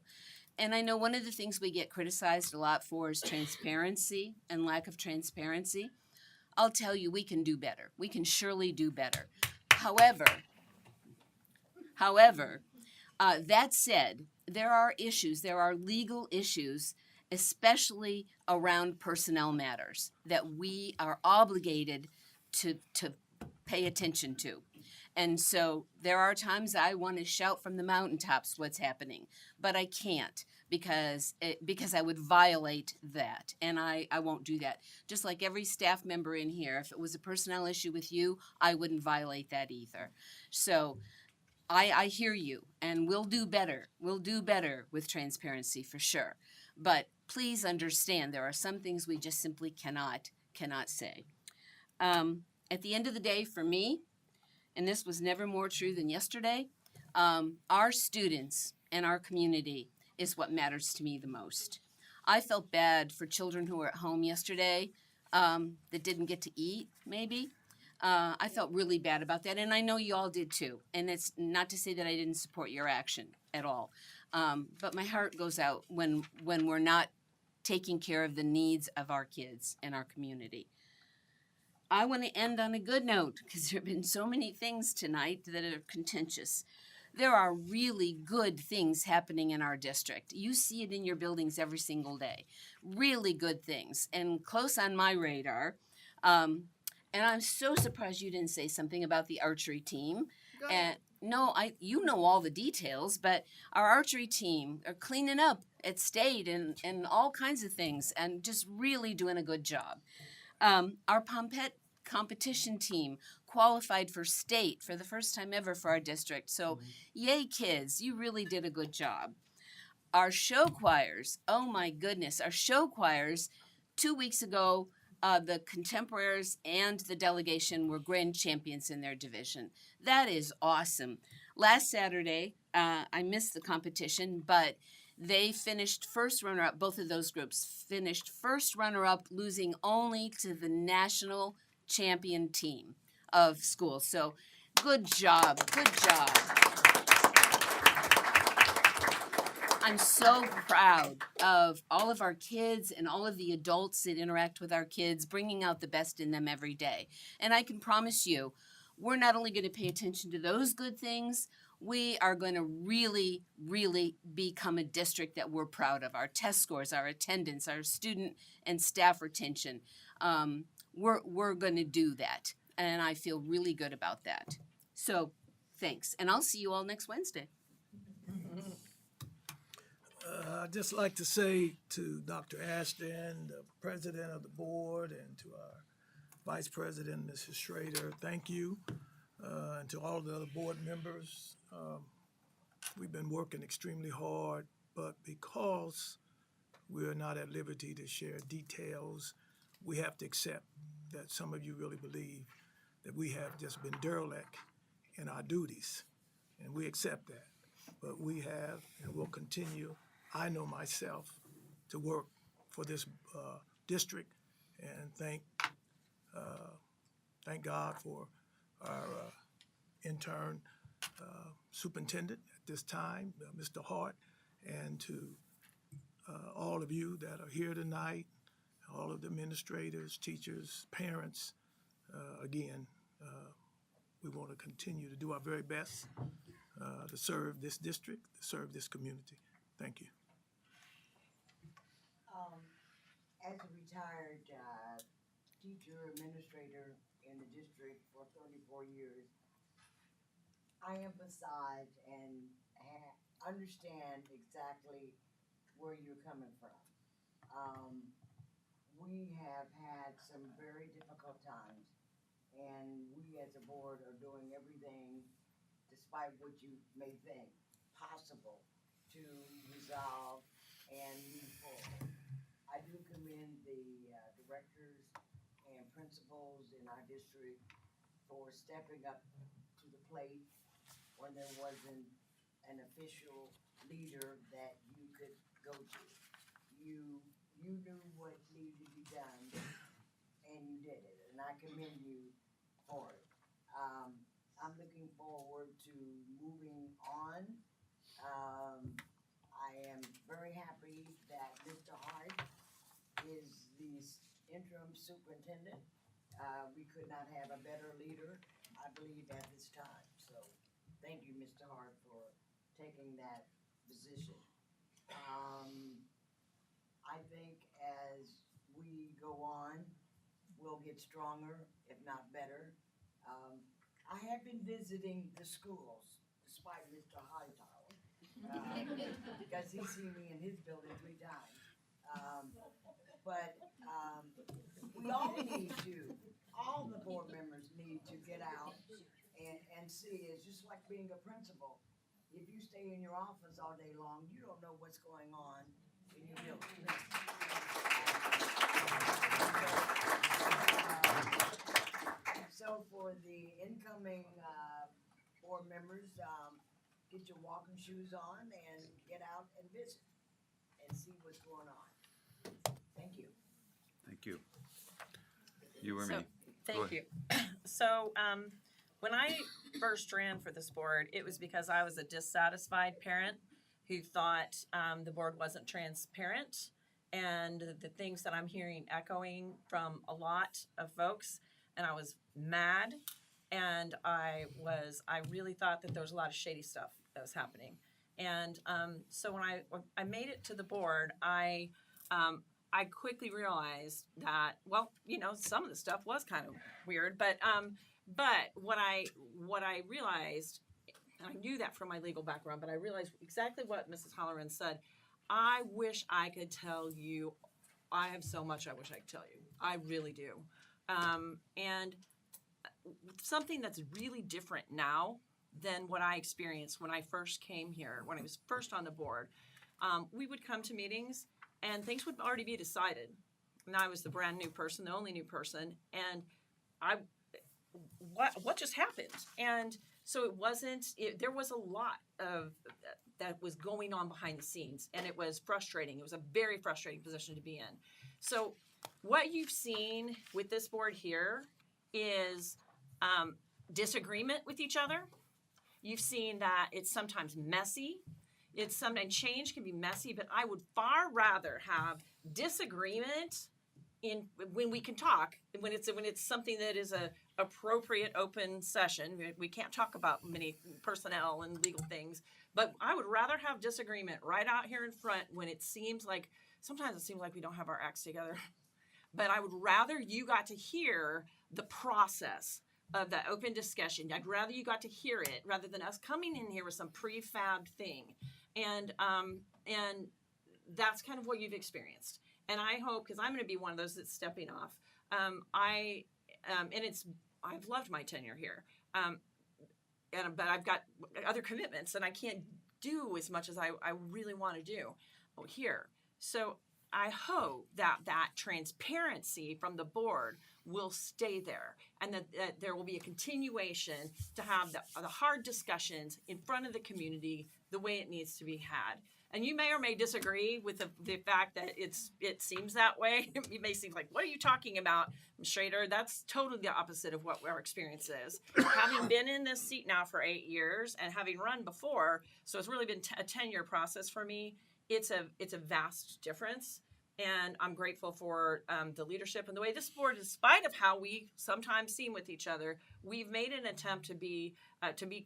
And I know one of the things we get criticized a lot for is transparency and lack of transparency. I'll tell you, we can do better. We can surely do better. However, that said, there are issues, there are legal issues, especially around personnel matters, that we are obligated to pay attention to. And so there are times I want to shout from the mountaintops what's happening, but I can't because I would violate that, and I won't do that. Just like every staff member in here, if it was a personnel issue with you, I wouldn't violate that either. So I hear you, and we'll do better. We'll do better with transparency for sure. But please understand, there are some things we just simply cannot say. At the end of the day, for me, and this was never more true than yesterday, our students and our community is what matters to me the most. I felt bad for children who were at home yesterday that didn't get to eat, maybe. I felt really bad about that, and I know you all did too. And it's not to say that I didn't support your action at all. But my heart goes out when we're not taking care of the needs of our kids and our community. I want to end on a good note because there have been so many things tonight that are contentious. There are really good things happening in our district. You see it in your buildings every single day. Really good things, and close on my radar. And I'm so surprised you didn't say something about the archery team. And no, you know all the details, but our archery team are cleaning up at state and all kinds of things, and just really doing a good job. Our Pompette competition team qualified for state for the first time ever for our district. So yay, kids, you really did a good job. Our show choirs, oh my goodness, our show choirs, 2 weeks ago, the contemporaries and the delegation were grand champions in their division. That is awesome. Last Saturday, I missed the competition, but they finished first runner-up. Both of those groups finished first runner-up, losing only to the national champion team of schools. So good job, good job. I'm so proud of all of our kids and all of the adults that interact with our kids, bringing out the best in them every day. And I can promise you, we're not only going to pay attention to those good things, we are going to really, really become a district that we're proud of. Our test scores, our attendance, our student and staff retention. We're going to do that. And I feel really good about that. So thanks. And I'll see you all next Wednesday. I'd just like to say to Dr. Ashton, the president of the board, and to our vice president, Mrs. Schrader, thank you. And to all the other board members, we've been working extremely hard, but because we're not at liberty to share details, we have to accept that some of you really believe that we have just been derelict in our duties, and we accept that. But we have and will continue, I know myself, to work for this district, and thank God for our intern superintendent at this time, Mr. Hart, and to all of you that are here tonight, all of the administrators, teachers, parents. Again, we want to continue to do our very best to serve this district, to serve this community. Thank you. As a retired teacher, administrator in the district for 34 years, I empathize and understand exactly where you're coming from. We have had some very difficult times, and we as a board are doing everything, despite what you may think, possible to resolve and move forward. I do commend the directors and principals in our district for stepping up to the plate when there wasn't an official leader that you could go to. You knew what needed to be done, and and you did it, and I commend you for it. I'm looking forward to moving on. I am very happy that Mr. Hart is the interim superintendent. We could not have a better leader, I believe, at this time. So thank you, Mr. Hart, for taking that position. I think as we go on, we'll get stronger, if not better. I have been visiting the schools, despite Mr. Hightower, because he's seen me in his building 3 times. But we all need to, all the board members need to get out and see. It's just like being a principal. If you stay in your office all day long, you don't know what's going on in your building. So for the incoming board members, get your walking shoes on and get out and visit and see what's going on. Thank you. Thank you. You or So, me? thank you. So, when I first ran for this board, it was because I was a dissatisfied parent who thought the board wasn't transparent, and the things that I'm hearing echoing from a lot of folks, and I was mad, and I really thought that there was a lot of shady stuff that was happening. And so when I made it to the board, I quickly realized that, well, you know, some of the stuff was kind of weird, but what I realized, and I knew that from my legal background, but I realized exactly what Mrs. Holleran said. I wish I could tell you, I have so much I wish I could tell you. I really do. And something that's really different now than what I experienced when I first came here, when I was first on the board. We would come to meetings and things would already be decided. And I was the brand new person, the only new person, and what just happened? And so there was a lot of that was going on behind the scenes, and it was frustrating. It was a very frustrating position to be in. So what you've seen with this board here is disagreement with each other. You've seen that it's sometimes messy. Sometimes change can be messy, but I would far rather have disagreement when we can talk, when it's something that is a appropriate open session. We can't talk about many personnel and legal things, but I would rather have disagreement right out here in front when sometimes it seems like we don't have our acts together. But I would rather you got to hear the process of that open discussion. I'd rather you got to hear it rather than us coming in here with some prefab thing. And that's kind of what you've experienced. And I hope, because I'm going to be one of those that's stepping off. I've loved my tenure here, but I've got other commitments, and I can't do as much as I really want to do here. So I hope that transparency from the board will stay there, and that there will be a continuation to have the hard discussions in front of the community the way it needs to be had. And you may or may disagree with the fact that it seems that way. It may seem like, what are you talking about, Ms. Schrader? That's totally the opposite of what our experience is. Having been in this seat now for 8 years and having run before, so it's really been a 10-year process for me. It's a vast difference. And I'm grateful for the leadership and the way this board, in spite of how we sometimes seem with each other, we've made an attempt to be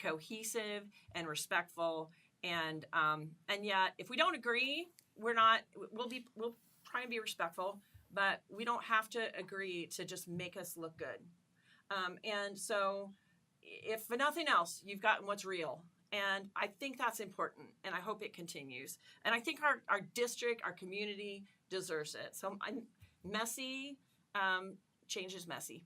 cohesive and respectful. And yet, if we don't agree, we'll try and be respectful, but we don't have to agree to just make us look good. And so, if for nothing else, you've gotten what's real. And I think that's important, and I hope it continues. And I think our district, our community deserves it. So messy, change is messy.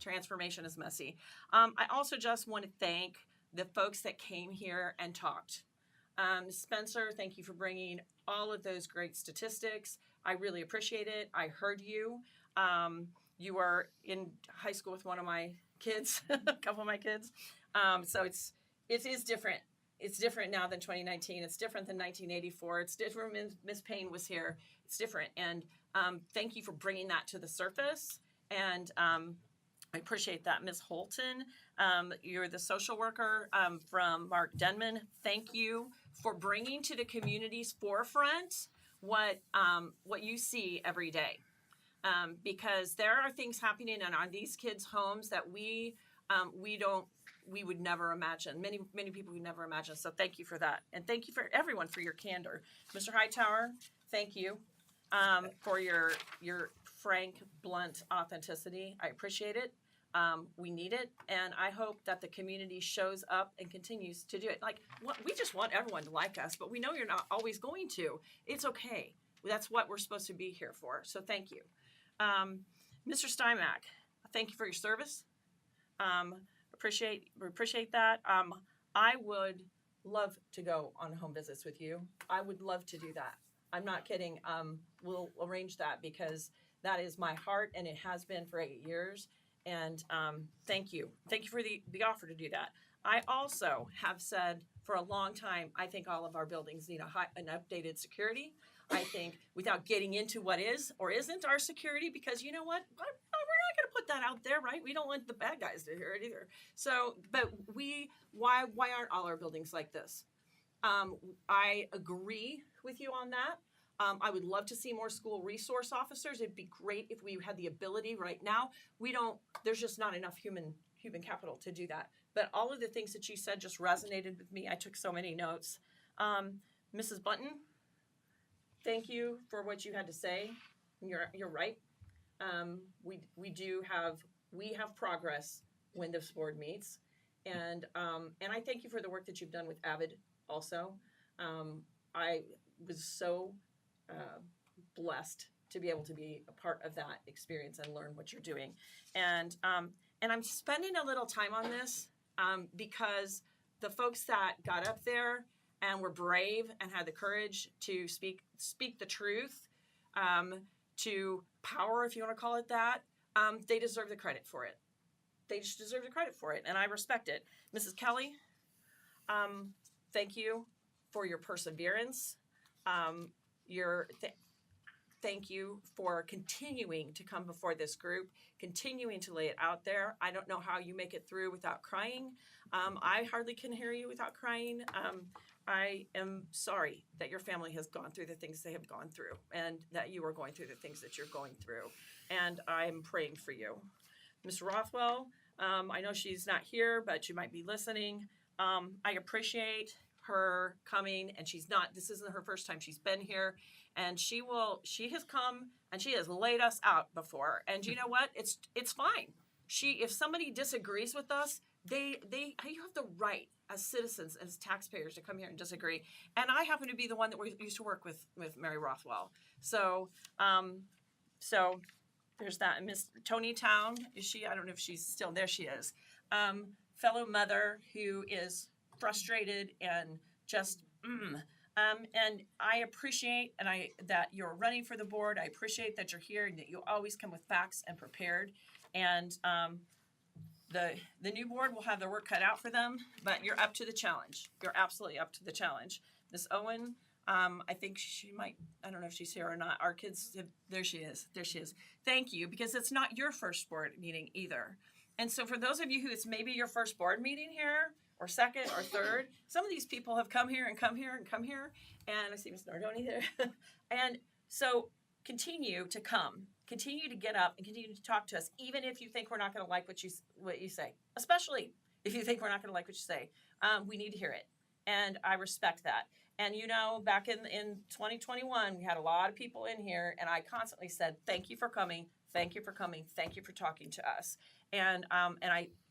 Transformation is messy. I also just want to thank the folks that came here and talked. Spencer, thank you for bringing all of those great statistics. I really appreciate it. I heard you. You were in high school with one of my kids, a couple of my kids. So it is different. It's different now than 2019. It's different than 1984. It's different when Ms. Payne was here. It's different. And thank you for bringing that to the surface. And I appreciate that. Ms. Holton, you're the social worker from Mark Denman. Thank you for bringing to the community's forefront what you see every day. Because there are things happening on these kids' homes that we would never imagine. Many people would never imagine. So thank you for that, and thank you for everyone for your candor. Mr. Hightower, thank you for your frank, blunt authenticity. I appreciate it. We need it, and I hope that the community shows up and continues to do it. We just want everyone to like us, but we know you're not always going to. It's okay. That's what we're supposed to be here for. So thank you. Mr. Steinmack, thank you for your service. Appreciate that. I would love to go on home visits with you. I would love to do that. I'm not kidding. We'll arrange that because that is my heart, and it has been for 8 years. And thank you. Thank you for the offer to do that. I also have said for a long time, I think all of our buildings need an updated security. I think without getting into what is or isn't our security, because you know what? We're not going to put that out there, right? We don't want the bad guys to hear it either. So, but why aren't all our buildings like this? I agree with you on that. I would love to see more school resource officers. It'd be great if we had the ability right now. There's just not enough human capital to do that. But all of the things that you said just resonated with me. I took so many notes. Mrs. Button, thank you for what you had to say. You're right. We have progress when this board meets, and I thank you for the work that you've done with Avid also. I was so blessed to be able to be a part of that experience and learn what you're doing, and I'm spending a little time on this because the folks that got up there and were brave and had the courage to speak the truth, to power, if you want to call it that, they deserve the credit for it. They just deserve the credit for it, and I respect it. Mrs. Kelly, thank you for your perseverance. Thank you for continuing to come before this group, continuing to lay it out there. I don't know how you make it through without crying. I hardly can hear you without crying. I am sorry that your family has gone through the things they have gone through, and that you are going through the things that you're going through. And I'm praying for you. Ms. Rothwell, I know she's not here, but she might be listening. I appreciate her coming, and this isn't her first time she's been here, and she has come and she has laid us out before, and you know what, it's fine. If somebody disagrees with us, you have the right as citizens, as taxpayers, to come here and disagree, and I happen to be the one that we used to work with Mary Rothwell, so there's that. And Miss Tony Town, is she? I don't know if she's still there. She is. Fellow mother who is frustrated and just and I appreciate that you're running for the board. I appreciate that you're here and that you always come with facts and prepared. And the new board will have their work cut out for them, but you're up to the challenge. You're absolutely up to the challenge. Ms. Owen, I think she might, I don't know if she's here or not. Our kids, there she is. Thank you, because it's not your first board meeting either. And so for those of you who it's maybe your first board meeting here, or second or third, some of these people have come here and come here and come here, and I see Ms. Nardoni there. And so continue to come, continue to get up and continue to talk to us, even if you think we're not going to like what you say, especially if you think we're not going to like what you say. We need to hear it, and I respect that. And you know, back in 2021, we had a lot of people in here, and I constantly said, thank you for coming, thank you for coming, thank you for talking to us. And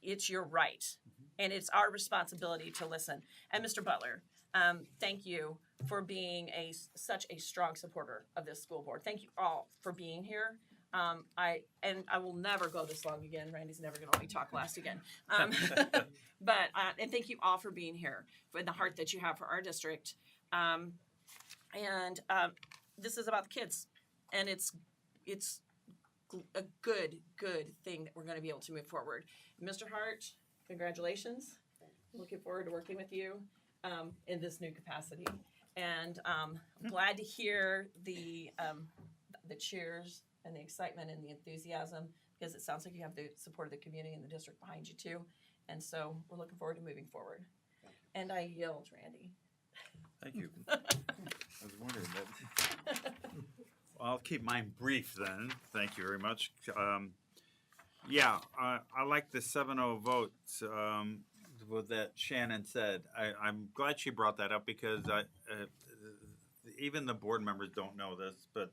it's your right. And it's our responsibility to listen. And Mr. Butler, thank you for being such a strong supporter of this school board. Thank you all for being here. I will never go this long again. Randy's never going to let me talk last again. But thank you all for being here, for the heart that you have for our district. This is about the kids, and it's a good thing that we're going to be able to move forward. Mr. Hart, congratulations. Looking forward to working with you in this new capacity. And I'm glad to hear the cheers and the excitement and the enthusiasm because it sounds like you have the support of the community and the district behind you too. And so we're looking forward to moving forward. And I yelled, Randy. Thank you. I was wondering that. Well, I'll keep mine brief then. Thank you very much. Yeah, I like the 7-0 vote that Shannon said. I'm glad she brought that up because even the board members don't know this, but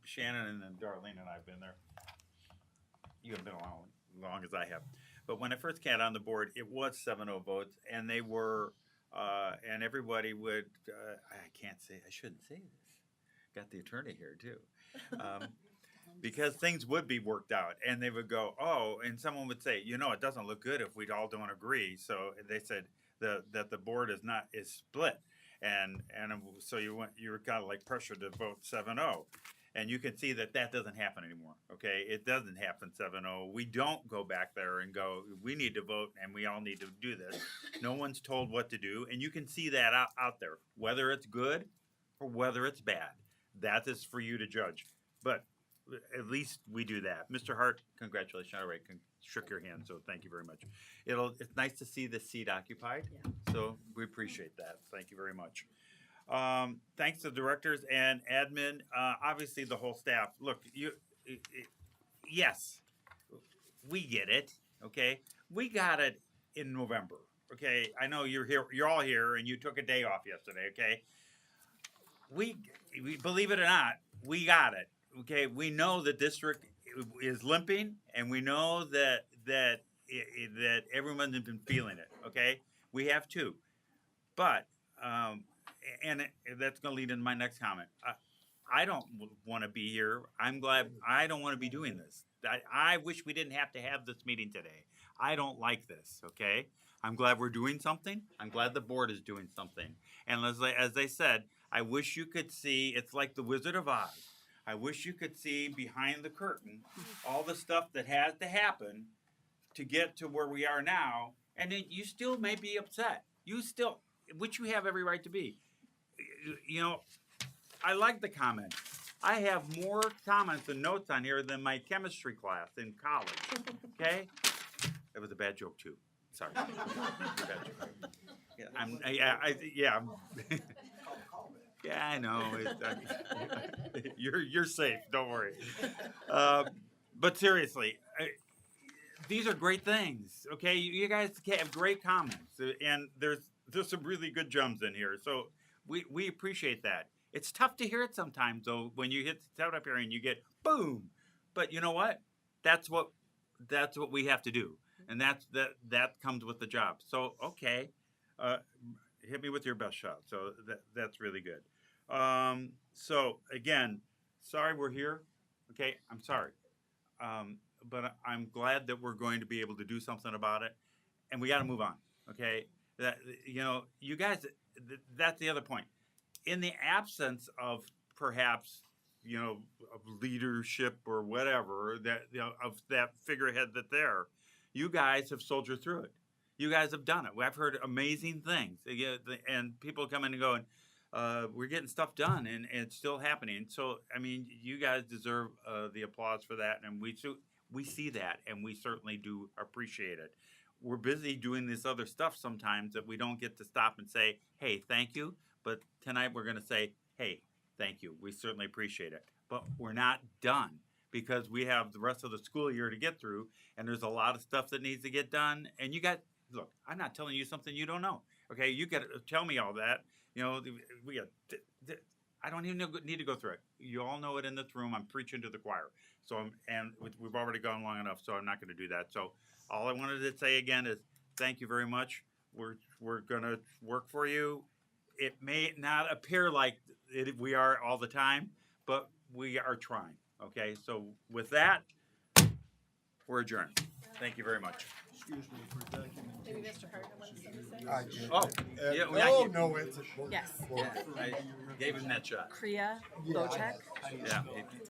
Shannon and then Darlene and I have been there. You haven't been long as I have. But when I first got on the board, it was 7-0 votes, and they were, and everybody would, I shouldn't say this. Got the attorney here too. Because things would be worked out, and they would go, oh, and someone would say, it doesn't look good if we all don't agree. So they said that the board is split, and so you were kind of like pressured to vote 7-0. And you can see that doesn't happen anymore, okay? It doesn't happen 7-0. We don't go back there and go, we need to vote and we all need to do this. No one's told what to do, and you can see that out there, whether it's good or whether it's bad. That is for you to judge. But at least we do that. Mr. Hart, congratulations. All right, shook your hand, so thank you very much. It's nice to see the seat occupied, so we appreciate that. Thank you very much. Thanks to directors and admin, obviously the whole staff. Look, yes, we get it, okay? We got it in November, okay? I know you're here, you're all here, and you took a day off yesterday, okay? We believe it or not, we got it, okay? We know the district is limping, and we know that everyone's been feeling it, okay? We have too, but and that's going to lead into my next comment. I don't want to be here. I'm glad I don't want to be doing this. I wish we didn't have to have this meeting today. I don't like this, okay? I'm glad we're doing something. I'm glad the board is doing something. And as I said, I wish you could see, it's like the Wizard of Oz. I wish you could see behind the curtain all the stuff that has to happen to get to where we are now, and then you still may be upset. Which you have every right to be. I like the comments. I have more comments and notes on here than my chemistry class in college. Okay? That was a bad joke too. Sorry. Bad joke. Yeah, I know. You're safe. Don't worry. But seriously, these are great things. Okay, you guys have great comments, and there's some really good gems in here. So we appreciate that. It's tough to hear it sometimes, though, when you set up here and you get boom. But you know what? That's what we have to do, and that comes with the job. So okay, hit me with your best shot. So that's really good. So again, sorry we're here. Okay, I'm sorry, but I'm glad that we're going to be able to do something about it, and we got to move on. Okay. That you guys. That's the other point. In the absence of perhaps of leadership or whatever of that figurehead you guys have soldiered through it. You guys have done it. I've heard amazing things, and people come in and go, we're getting stuff done, and it's still happening. So I mean, you guys deserve the applause for that, and we see that, and we certainly do appreciate it. We're busy doing this other stuff sometimes that we don't get to stop and say, hey, thank you. But tonight we're going to say, hey, thank you. We certainly appreciate it. But we're not done because we have the rest of the school year to get through, and there's a lot of stuff that needs to get done. And look, I'm not telling you something you don't know. Okay, you got to tell me all that. I don't even need to go through it. You all know it in this room. I'm preaching to the choir. So we've already gone long enough, so I'm not going to do that. So all I wanted to say again is thank you very much. We're going to work for you. It may not appear like we are all the time, but we are trying. Okay, so with that, we're adjourned. Thank you very much. Excuse me for documentation. Maybe Mr. Hart wants something to say? I did. Oh, yeah, no, it's a Yes. I gave him that shot. Kriya Bochek. Yeah.